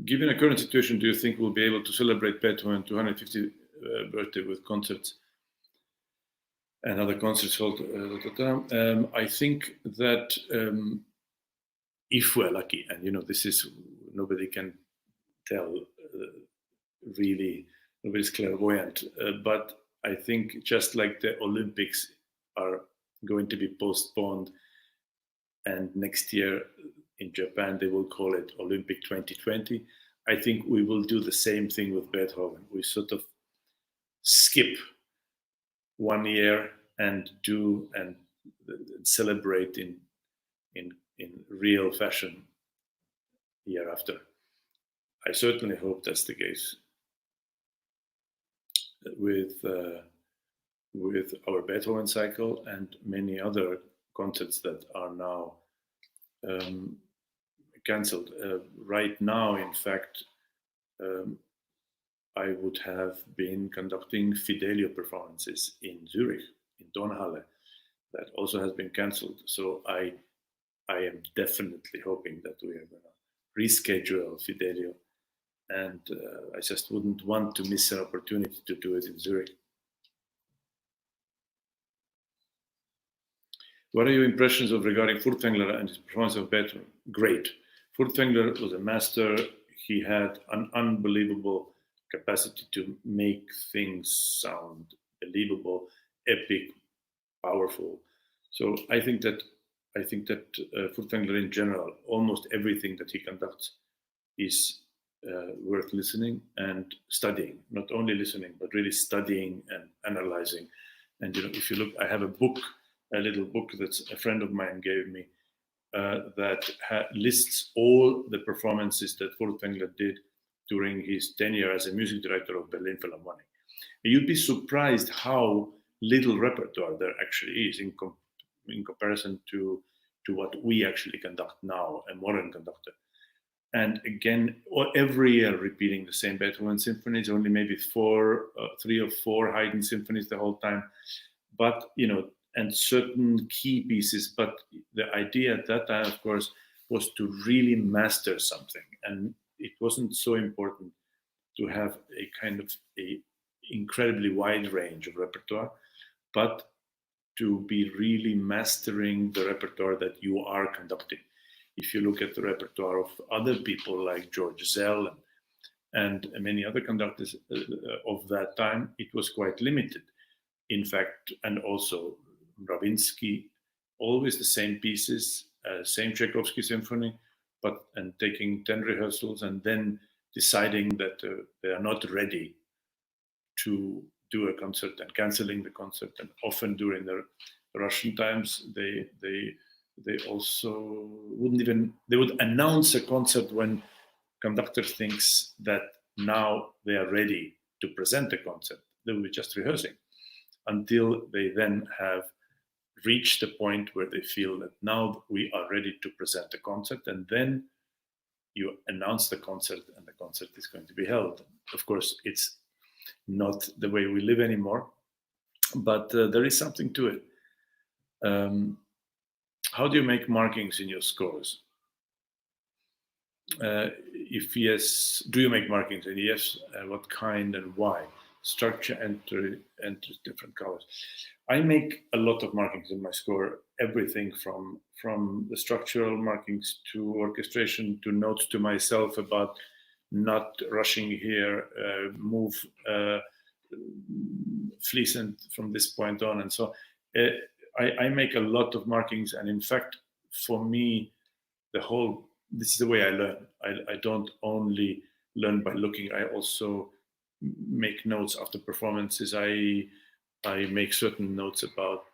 Given a current situation, do you think we'll be able to celebrate Beethoven's 250th birthday with concerts and other concerts held? I think that if we're lucky, and this is, nobody can tell really, nobody's clairvoyant, but I think just like the Olympics are going to be postponed, and next year in Japan they will call it Olympic 2020, I think we will do the same thing with Beethoven. We sort of skip 1 year and do and celebrate in real fashion year after. I certainly hope that's the case with our Beethoven cycle and many other concerts that are now cancelled. Right now, in fact, I would have been conducting Fidelio performances in Zurich, in Tonhalle. That also has been cancelled. So I am definitely hoping that we are going to reschedule Fidelio. And I just wouldn't want to miss an opportunity to do it in Zurich. What are your impressions regarding Furtwängler and his performance of Beethoven? Great. Furtwängler was a master. He had an unbelievable capacity to make things sound believable, epic, powerful. So I think that Furtwängler in general, almost everything that he conducts is worth listening and studying. Not only listening, but really studying and analyzing. And if you look, I have a little book that a friend of mine gave me that lists all the performances that Furtwängler did during his tenure as a music director of Berlin Philharmonic. You'd be surprised how little repertoire there actually is in comparison to what we actually conduct now, a modern conductor. And again, every year repeating the same Beethoven symphonies, only maybe 3 or 4 Haydn symphonies the whole time. But, and certain key pieces. But the idea at that time, of course, was to really master something. And it wasn't so important to have a kind of a incredibly wide range of repertoire, but to be really mastering the repertoire that you are conducting. If you look at the repertoire of other people like George Zell and many other conductors of that time, it was quite limited. In fact, and also Ravinsky, always the same pieces, same Tchaikovsky symphony, and taking 10 rehearsals and then deciding that they are not ready to do a concert and canceling the concert. And often during the Russian times, they also they would announce a concert when conductor thinks that now they are ready to present a concert. They will be just rehearsing until they then have reached the point where they feel that now we are ready to present a concert, and then you announce the concert and the concert is going to be held. Of course, it's not the way we live anymore, but there is something to it. How do you make markings in your scores? If yes, do you make markings? And yes, what kind and why? Structure, enter different colors. I make a lot of markings in my score, everything from the structural markings to orchestration to notes to myself about not rushing here, move Fließend from this point on, and so I make a lot of markings. And in fact, for me, this is the way I learn. I don't only learn by looking. I also make notes after performances. I make certain notes about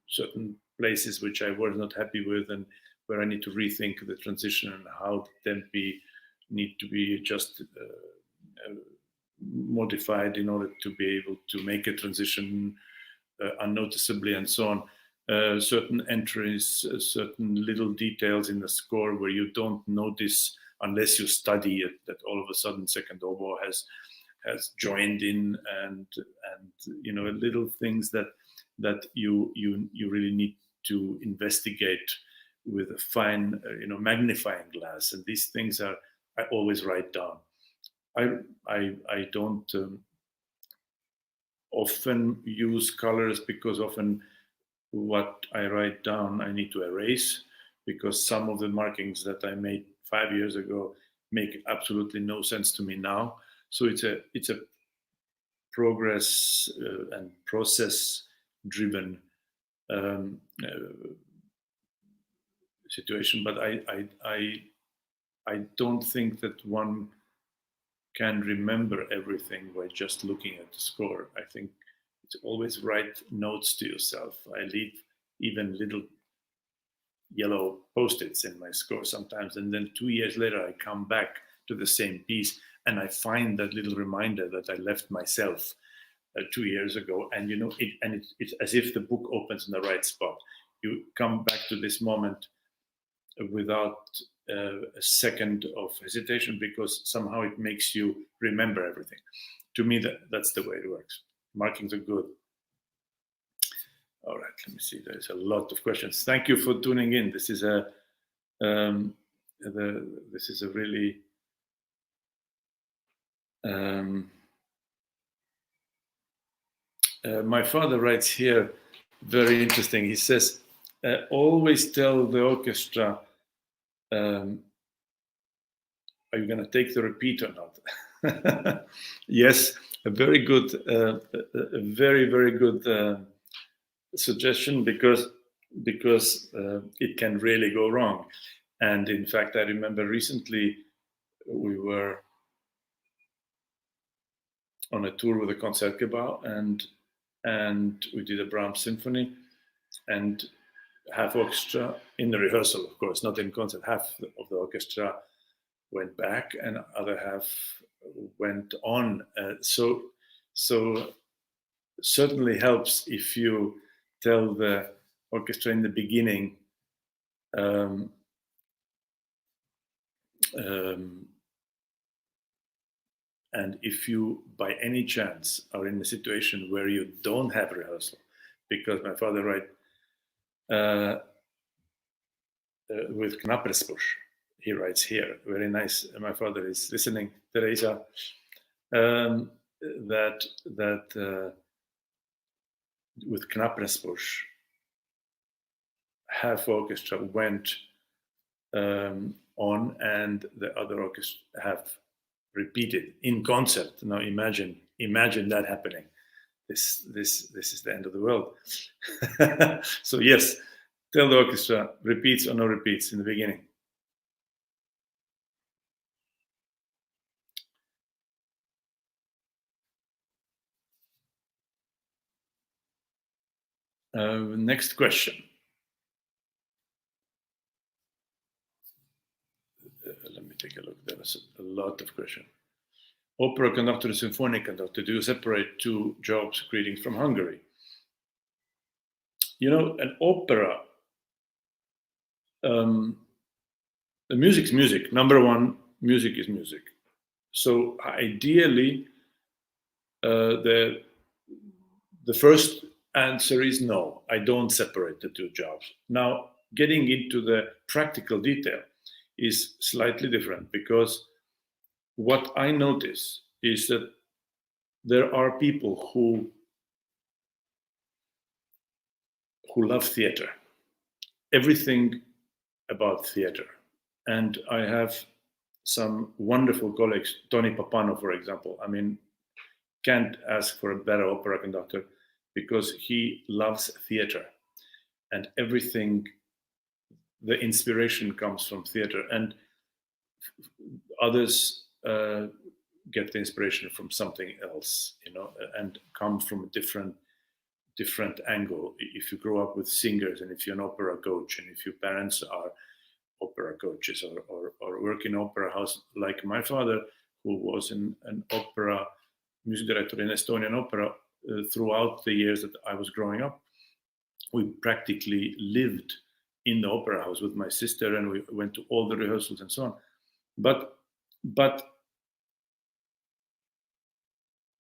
certain places which I was not happy with and where I need to rethink the transition and how the tempi need to be just modified in order to be able to make a transition unnoticeably and so on. certain entries, certain little details in the score where you don't notice unless you study it, that all of a sudden second oboe has joined in, and little things that you really need to investigate with a fine magnifying glass. And these things I always write down. I don't often use colors, because often what I write down I need to erase, because some of the markings that I made 5 years ago make absolutely no sense to me now. So it's a progress and process driven situation. But I don't think that one can remember everything by just looking at the score. I think it's always write notes to yourself. I leave even little yellow post-its in my score sometimes, and then 2 years later I come back to the same piece and I find that little reminder that I left myself 2 years ago. And it's as if the book opens in the right spot. You come back to this moment without a second of hesitation, because somehow it makes you remember everything. To me, that's the way it works. Markings are good. All right, let me see. There's a lot of questions. Thank you for tuning in. This is a really my father writes here, very interesting. He says, always tell the orchestra, are you going to take the repeat or not? Yes, a very good, a very, very good suggestion, because it can really go wrong. And in fact, I remember recently we were on a tour with a Concertgebouw, and we did a Brahms Symphony, and half orchestra in the rehearsal, of course, not in concert. Half of the orchestra went back, and other half went on. So certainly helps if you tell the orchestra in the beginning, and if you by any chance are in a situation where you don't have rehearsal, because my father with Knappersbusch, he writes here, very nice. My father is listening, Teresa, that with Knappersbusch, half orchestra went on, and the other orchestra have repeated in concert. Now imagine that happening. This is the end of the world. So yes, tell the orchestra repeats or no repeats in the beginning. Next question. Let me take a look. There was a lot of questions. Opera conductor, symphony conductor. Do you separate two jobs? Greetings from Hungary. An opera, the music's music. Number one, music is music. So ideally, the first answer is no. I don't separate the two jobs. Now, getting into the practical detail is slightly different, because what I notice is that there are people who love theater, everything about theater. And I have some wonderful colleagues, Tony Papano, for example. I mean, can't ask for a better opera conductor, because he loves theater, and everything, the inspiration comes from theater. And others get the inspiration from something else, and come from a different angle. If you grow up with singers, and if you're an opera coach, and if your parents are opera coaches, or work in opera house, like my father, who was an opera music director in Estonian opera throughout the years that I was growing up, we practically lived in the opera house with my sister, and we went to all the rehearsals and so on. But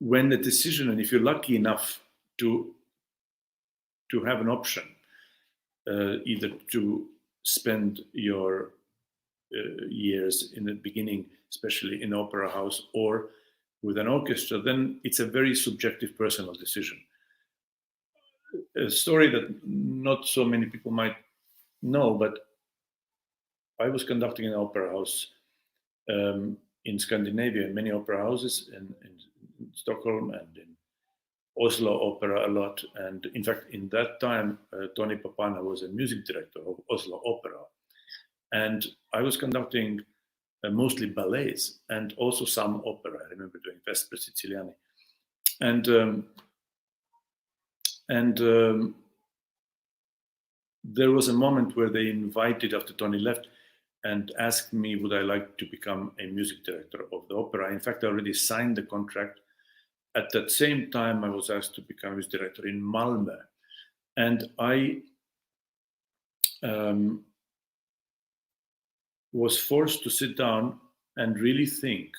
when the decision, and if you're lucky enough to have an option, either to spend your years in the beginning, especially in opera house or with an orchestra, then it's a very subjective personal decision. A story that not so many people might know, but I was conducting an opera house in Scandinavia, in many opera houses, in Stockholm and in Oslo Opera a lot. And in fact, in that time, Tony Papana was a music director of Oslo Opera. And I was conducting mostly ballets and also some opera. I remember doing Vesper Siciliani. And there was a moment where they invited, after Tony left, and asked me, would I like to become a music director of the opera? In fact, I already signed the contract. At that same time, I was asked to become music director in Malmö. And I was forced to sit down and really think.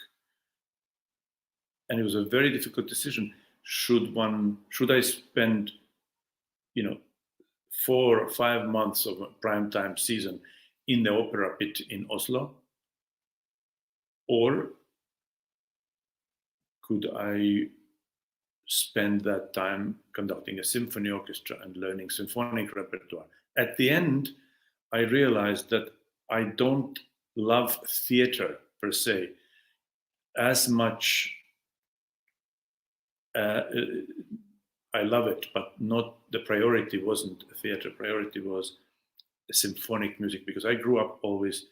And it was a very difficult decision. Should I spend, 4 or 5 months of a primetime season in the opera pit in Oslo? Or could I spend that time conducting a symphony orchestra and learning symphonic repertoire? At the end, I realized that I don't love theater per se as much. I love it, but not the priority wasn't theater. Priority was symphonic music, because I grew up always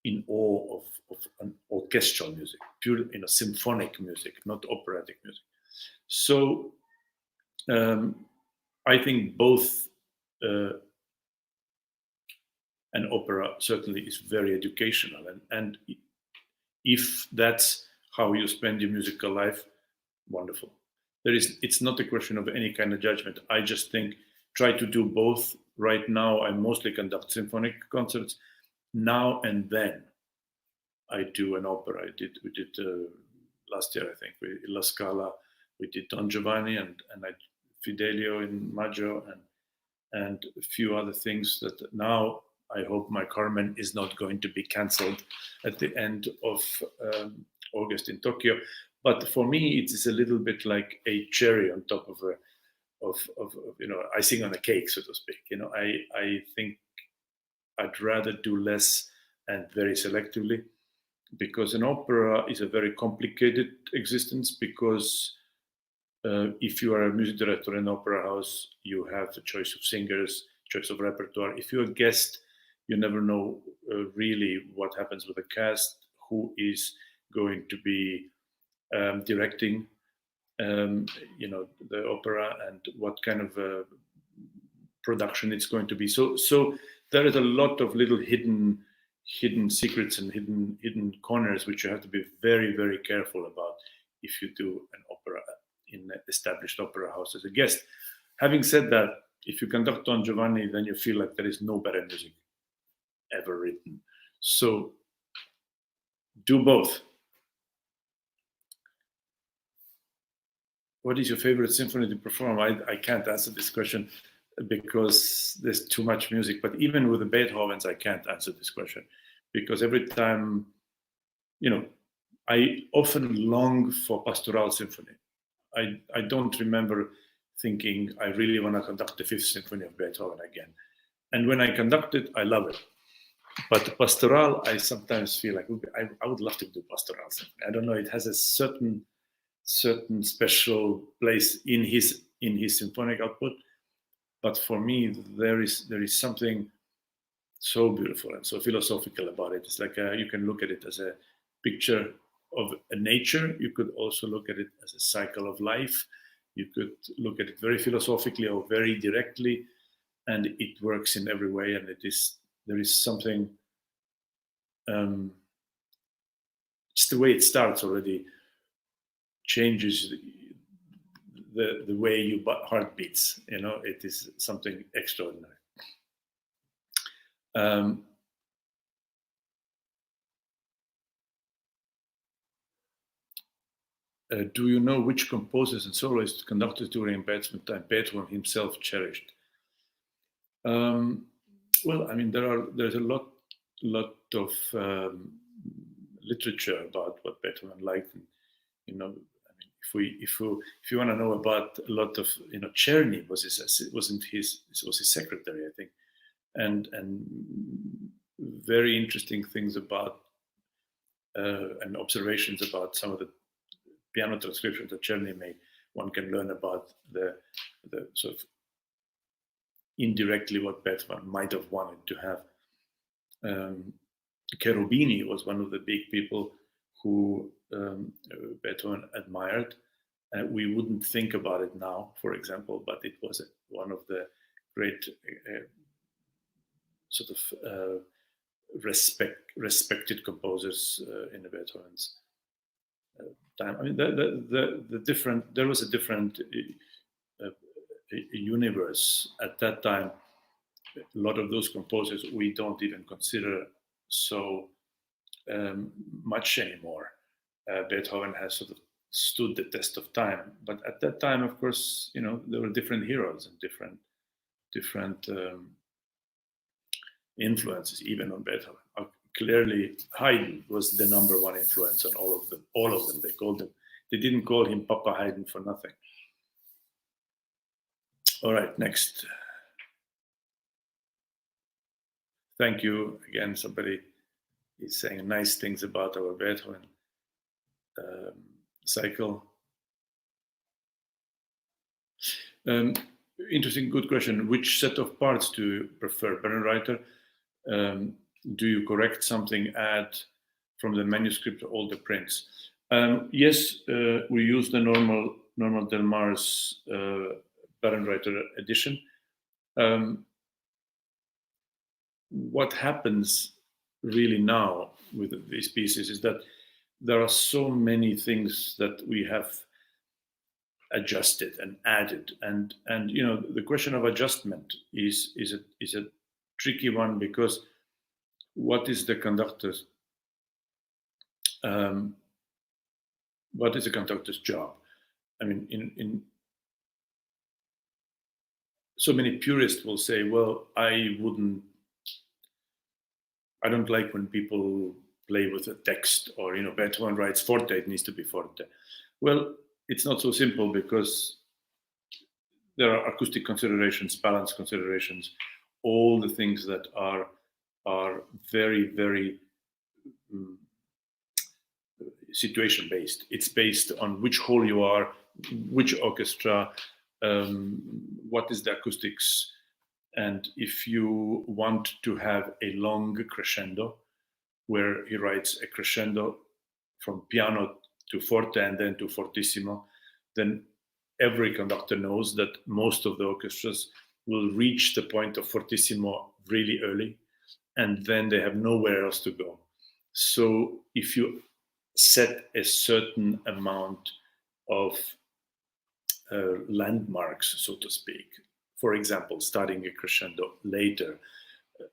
in awe of an orchestral music, pure, symphonic music, not operatic music. So I think both an opera certainly is very educational, and if that's how you spend your musical life, wonderful. It's not a question of any kind of judgment. I just think try to do both. Right now, I mostly conduct symphonic concerts. Now and then, I do an opera. We did last year, I think, La Scala. We did Don Giovanni and Fidelio in Maggio and a few other things that now I hope my Carmen is not going to be cancelled at the end of August in Tokyo. But for me, it is a little bit like a cherry on top of icing on a cake, so to speak. I think I'd rather do less and very selectively, because an opera is a very complicated existence. Because if you are a music director in an opera house, you have the choice of singers, choice of repertoire. If you're a guest, you never know really what happens with the cast, who is going to be directing the opera, and what kind of production it's going to be. So there is a lot of little hidden secrets and hidden corners which you have to be very, very careful about if you do an opera in an established opera house as a guest. Having said that, if you conduct Don Giovanni, then you feel like there is no better music ever written. So do both. What is your favorite symphony to perform? I can't answer this question because there's too much music. But even with the Beethovens, I can't answer this question, because every time, I often long for pastoral symphony. I don't remember thinking I really want to conduct the Fifth Symphony of Beethoven again. And when I conduct it, I love it. But the pastoral, I sometimes feel like I would love to do pastoral symphony. I don't know. It has a certain special place in his symphonic output. But for me, there is something so beautiful and so philosophical about it. It's like you can look at it as a picture of a nature. You could also look at it as a cycle of life. You could look at it very philosophically or very directly, and it works in every way. And there is something, just the way it starts already changes the way your heart beats. It is something extraordinary. Do you know which composers and soloists, conductors during embellishment time Beethoven himself cherished? Well, I mean, there's a lot of literature about what Beethoven liked. And, I mean, if you want to know about a lot of, Czerny was his secretary, I think, and very interesting things about and observations about some of the piano transcriptions that Czerny made. One can learn about the sort of indirectly what Beethoven might have wanted to have. Cherubini was one of the big people who Beethoven admired. We wouldn't think about it now, for example, but it was one of the great sort of respected composers in Beethoven's time. I mean, there was a different universe at that time. A lot of those composers we don't even consider so much anymore. Beethoven has sort of stood the test of time, but at that time, of course, there were different heroes and different influences even on Beethoven. Clearly, Haydn was the number one influence on all of them. All of them. They didn't call him Papa Haydn for nothing. All right, next. Thank you again. Somebody is saying nice things about our Beethoven cycle. Interesting, good question. Which set of parts do you prefer, Bernreiter? Do you correct something, add from the manuscript all the prints? Yes, we use the normal Delmar's Bernreiter edition. What happens really now with these pieces is that there are so many things that we have adjusted and added, and the question of adjustment is a tricky one, because what is the conductor's job? I mean, in so many purists will say, well, I don't like when people play with a text, or Beethoven writes forte, it needs to be forte. Well, it's not so simple, because there are acoustic considerations, balance considerations, all the things that are very, very situation based. It's based on which hall you are, which orchestra, what is the acoustics, and if you want to have a long crescendo, where he writes a crescendo from piano to forte and then to fortissimo, then every conductor knows that most of the orchestras will reach the point of fortissimo really early, and then they have nowhere else to go. So if you set a certain amount of landmarks, so to speak, for example, starting a crescendo later,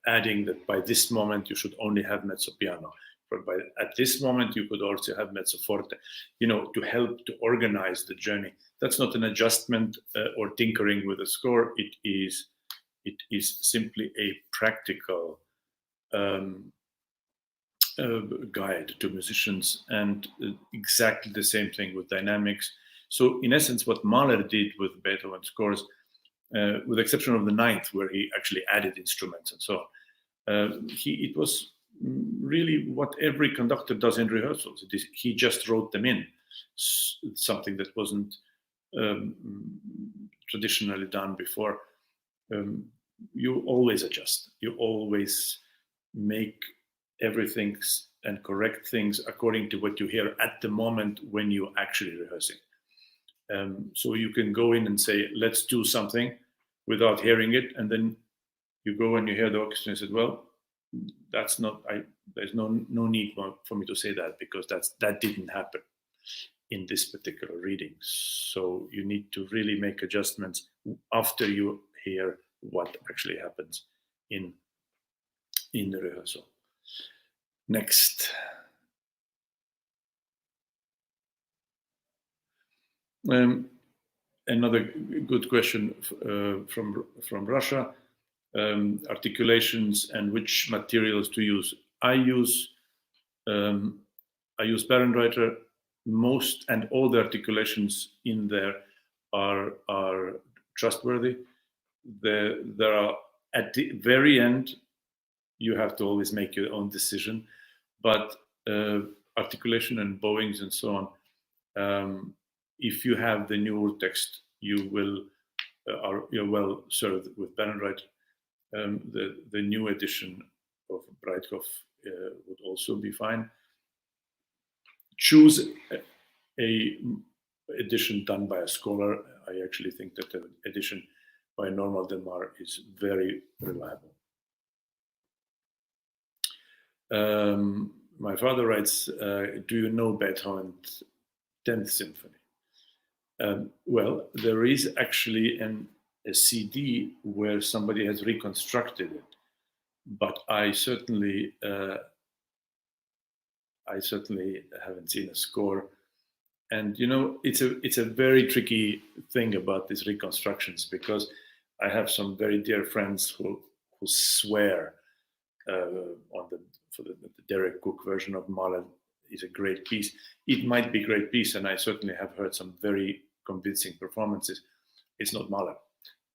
adding that by this moment you should only have mezzo piano, but at this moment you could also have mezzo forte, to help to organize the journey. That's not an adjustment or tinkering with a score. It is simply a practical guide to musicians, and exactly the same thing with dynamics. So in essence, what Mahler did with Beethoven scores, with the exception of the ninth, where he actually added instruments and so on, it was really what every conductor does in rehearsals. He just wrote them in, something that wasn't traditionally done before. You always adjust. You always make everything and correct things according to what you hear at the moment when you're actually rehearsing. So you can go in and say, let's do something, without hearing it, and then you go and you hear the orchestra and say, well, that's not, there's no need for me to say that, because that didn't happen. in this particular reading. So you need to really make adjustments after you hear what actually happens in the rehearsal. Next. Another good question from Russia. Articulations and which materials to use. I use Bärenreiter. Most and all the articulations in there are trustworthy. There are, at the very end, you have to always make your own decision, but articulation and bowings and so on, if you have the newer text, you're well served with Bärenreiter. The new edition of Breitkopf would also be fine. Choose a edition done by a scholar. I actually think that the edition by Normal Demar is very reliable. My father writes, do you know Beethoven's 10th Symphony? Well, there is actually a CD where somebody has reconstructed it, but I certainly haven't seen a score. And you know, it's a very tricky thing about these reconstructions, because I have some very dear friends who swear for the Derek Cook version of Mahler is a great piece. It might be a great piece, and I certainly have heard some very convincing performances. It's not Mahler.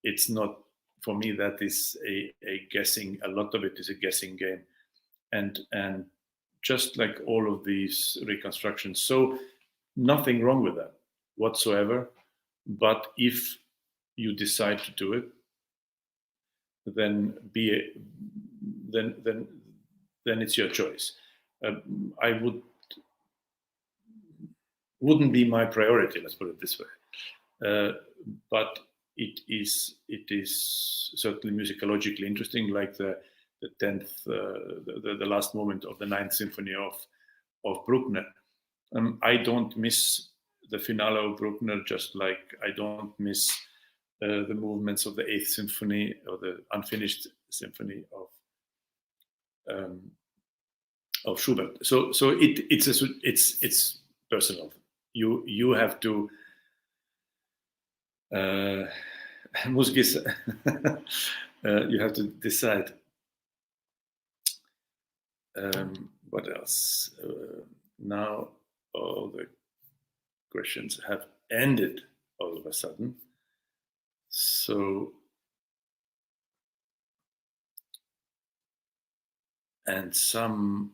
It's not, for me, that is a guessing. A lot of it is a guessing game, and just like all of these reconstructions. So nothing wrong with that whatsoever. But if you decide to do it, then it's your choice. I wouldn't be my priority. Let's put it this way. But it is certainly musicologically interesting, like the 10th, the last moment of the 9th Symphony of Bruckner. I don't miss the finale of Bruckner, just like I don't miss the movements of the 8th Symphony or the unfinished Symphony of Schubert. So it's personal. You have to. Musgis, you have to decide. What else? Now all the questions have ended all of a sudden. So, and some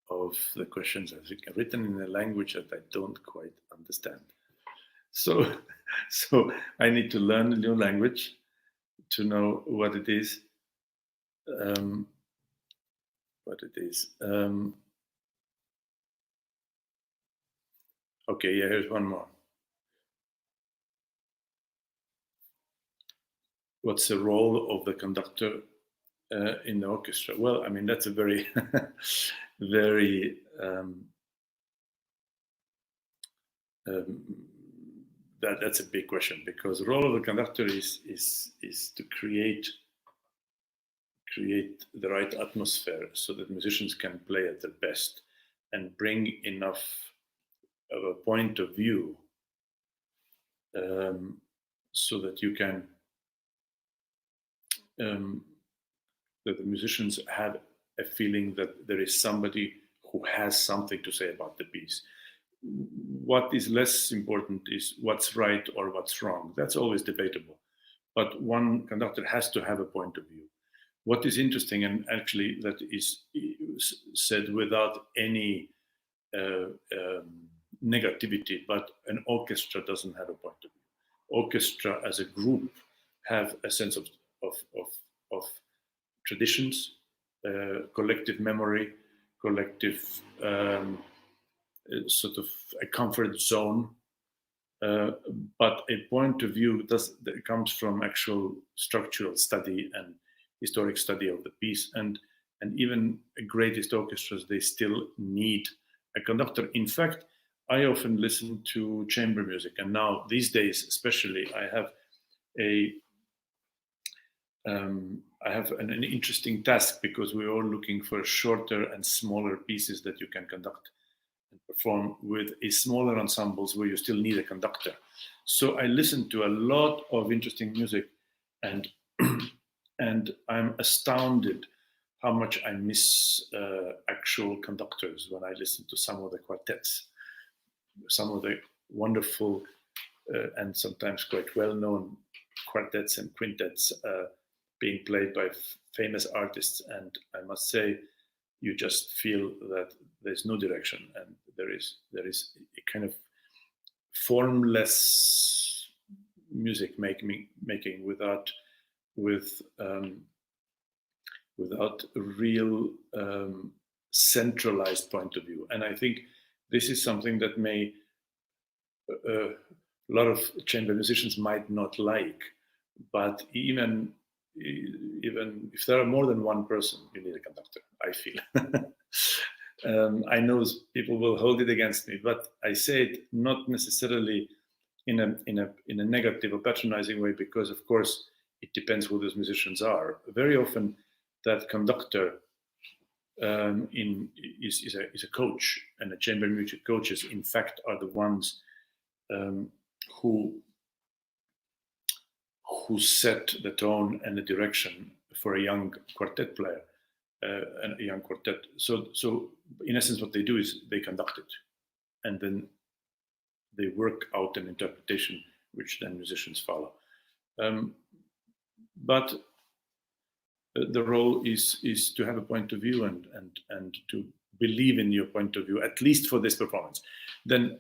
of the questions are written in a language that I don't quite understand. So I need to learn a new language to know what it is. Okay, yeah, here's one more. What's the role of the conductor in the orchestra? Well, I mean, that's a very, very that's a big question, because the role of the conductor is to create the right atmosphere so that musicians can play at their best and bring enough of a point of view so that you can that the musicians have a feeling that there is somebody who has something to say about the piece. What is less important is what's right or what's wrong. That's always debatable. But one conductor has to have a point of view. What is interesting, and actually that is said without any negativity, but an orchestra doesn't have a point of view. Orchestra as a group have a sense of traditions, collective memory, collective sort of a comfort zone, but a point of view that comes from actual structural study and historic study of the piece, and even greatest orchestras, they still need a conductor. In fact, I often listen to chamber music, and now these days, especially, a I have an interesting task because we're all looking for shorter and smaller pieces that you can conduct and perform with a smaller ensembles where you still need a conductor. So I listen to a lot of interesting music, and and I'm astounded how much I miss actual conductors when I listen to some of the quartets, some of the wonderful and sometimes quite well-known quartets and quintets being played by famous artists. And I must say, you just feel that there's no direction, and there is a kind of formless music making without a real centralized point of view. And I think this is something that may a lot of chamber musicians might not like, but even if there are more than one person, you need a conductor, I feel. I know people will hold it against me, but I say it not necessarily in a negative or patronizing way, because of course it depends who those musicians are. Very often that conductor is a coach, and the chamber music coaches in fact are the ones who set the tone and the direction for a young quartet player and a young quartet. So in essence, what they do is they conduct it, and then they work out an interpretation which then musicians follow. But the role is to have a point of view and to believe in your point of view, at least for this performance. Then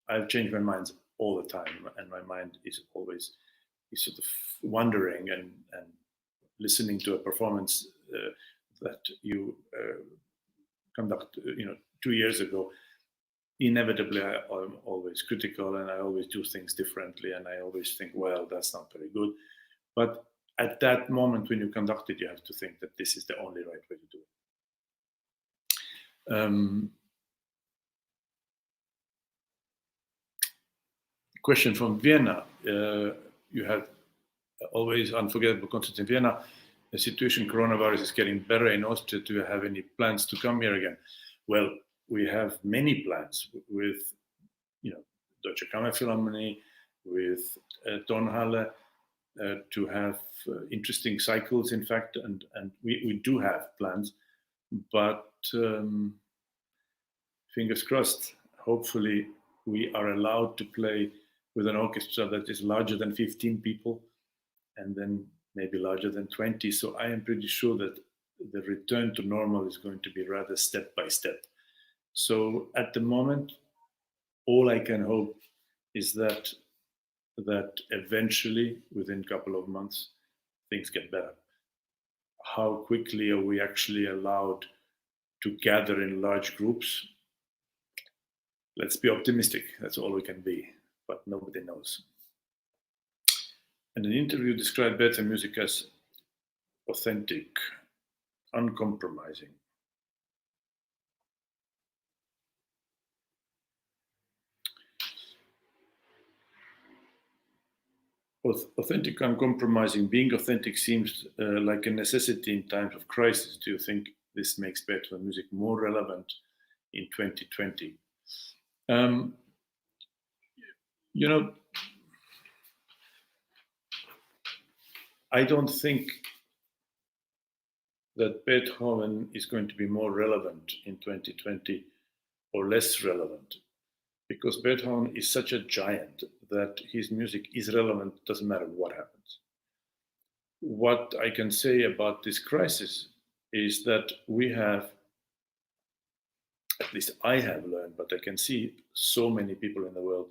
I've changed my mind all the time, and my mind is always sort of wondering and listening to a performance that you conduct 2 years ago. Inevitably I'm always critical, and I always do things differently, and I always think, well, that's not very good. But at that moment when you conduct it, you have to think that this is the only right way to do it. Question from Vienna. You have always unforgettable concerts in Vienna. The situation, coronavirus, is getting better in Austria. Do you have any plans to come here again? Well, we have many plans with, Deutsche Kammerphilharmonie, with Tonhalle, to have interesting cycles, in fact, and we do have plans, but fingers crossed, hopefully we are allowed to play with an orchestra that is larger than 15 people, and then maybe larger than 20. So I am pretty sure that the return to normal is going to be rather step by step. So at the moment, all I can hope is that eventually, within a couple of months, things get better. How quickly are we actually allowed to gather in large groups? Let's be optimistic. That's all we can be, but nobody knows. And an interview described Beethoven music as authentic, uncompromising. Authentic, uncompromising. Being authentic seems like a necessity in times of crisis. Do you think this makes Beethoven music more relevant in 2020? I don't think that Beethoven is going to be more relevant in 2020 or less relevant, because Beethoven is such a giant that his music is relevant, doesn't matter what happens. What I can say about this crisis is that we have, at least I have learned, but I can see so many people in the world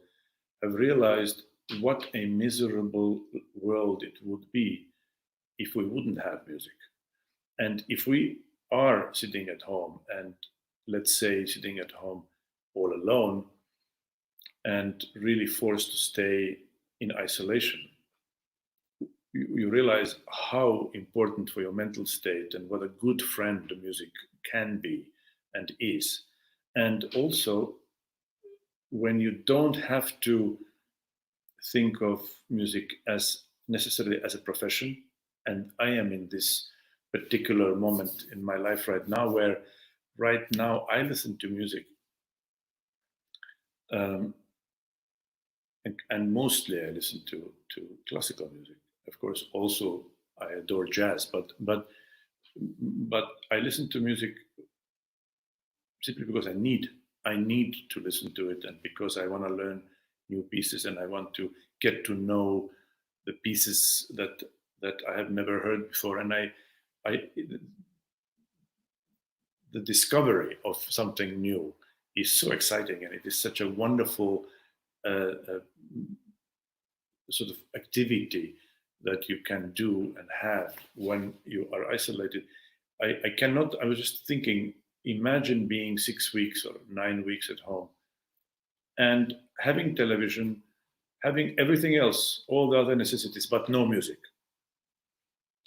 have realized what a miserable world it would be if we wouldn't have music. And if we are sitting at home, and let's say sitting at home all alone and really forced to stay in isolation, you realize how important for your mental state and what a good friend the music can be and is. And also when you don't have to think of music as necessarily as a profession. And I am in this particular moment in my life right now where right now I listen to music, um, and mostly I listen to classical music. Of course, also I adore jazz, but I listen to music simply because I need to listen to it, and because I want to learn new pieces, and I want to get to know the pieces that I have never heard before. And I the discovery of something new is so exciting, and it is such a wonderful sort of activity that you can do and have when you are isolated. I cannot. I was just thinking. Imagine being 6 weeks or 9 weeks at home and having television, having everything else, all the other necessities, but no music.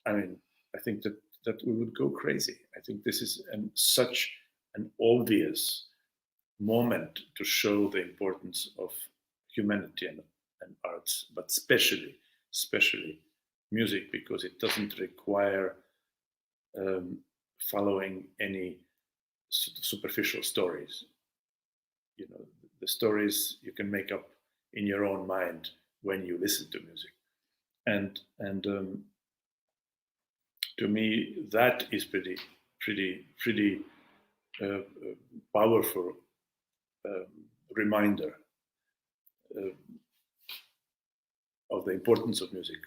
I mean, I think that we would go crazy. I think this is such an obvious moment to show the importance of humanity and arts, but especially music, because it doesn't require following any superficial stories. You know, the stories you can make up in your own mind when you listen to music, and to me that is pretty powerful reminder uh, of the importance of music.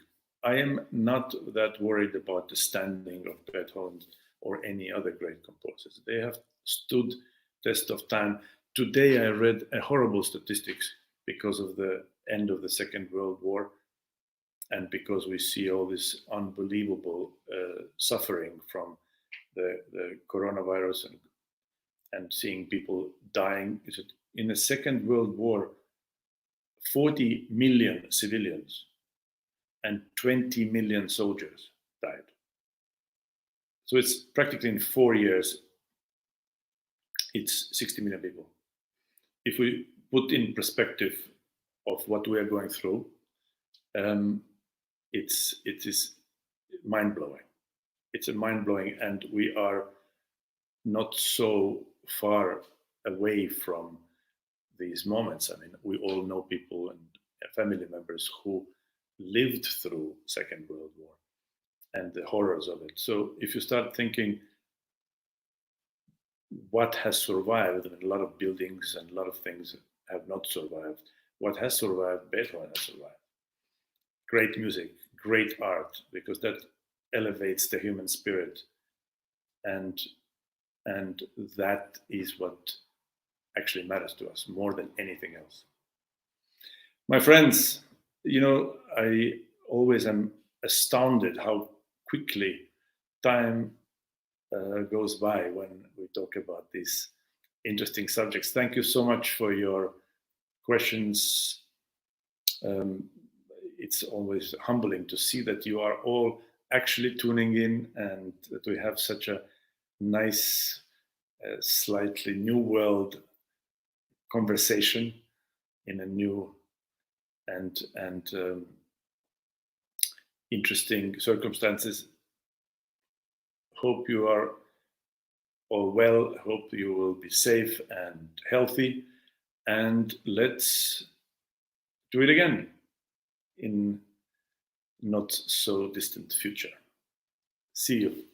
I am not that worried about the standing of Beethoven or any other great composers. They have stood test of time. Today I read a horrible statistics because of the end of the Second World War, and because we see all this unbelievable suffering from the coronavirus, and seeing people dying. In the Second World War, 40 million civilians and 20 million soldiers died. So it's practically in 4 years, it's 60 million people. If we put in perspective of what we are going through, it is mind blowing. It's a mind blowing, and we are not so far away from these moments. I mean, we all know people and family members who lived through Second World War and the horrors of it. So if you start thinking what has survived, I mean, a lot of buildings and a lot of things have not survived. What has survived, Beethoven has survived. Great music, great art, because that elevates the human spirit, and that is what actually matters to us more than anything else. My friends, I always am astounded how quickly time goes by when we talk about these interesting subjects. Thank you so much for your questions. It's always humbling to see that you are all actually tuning in, and that we have such a nice, slightly new world conversation in a new and interesting circumstances. Hope you are all well. Hope you will be safe and healthy, and let's do it again in not so distant future. See you.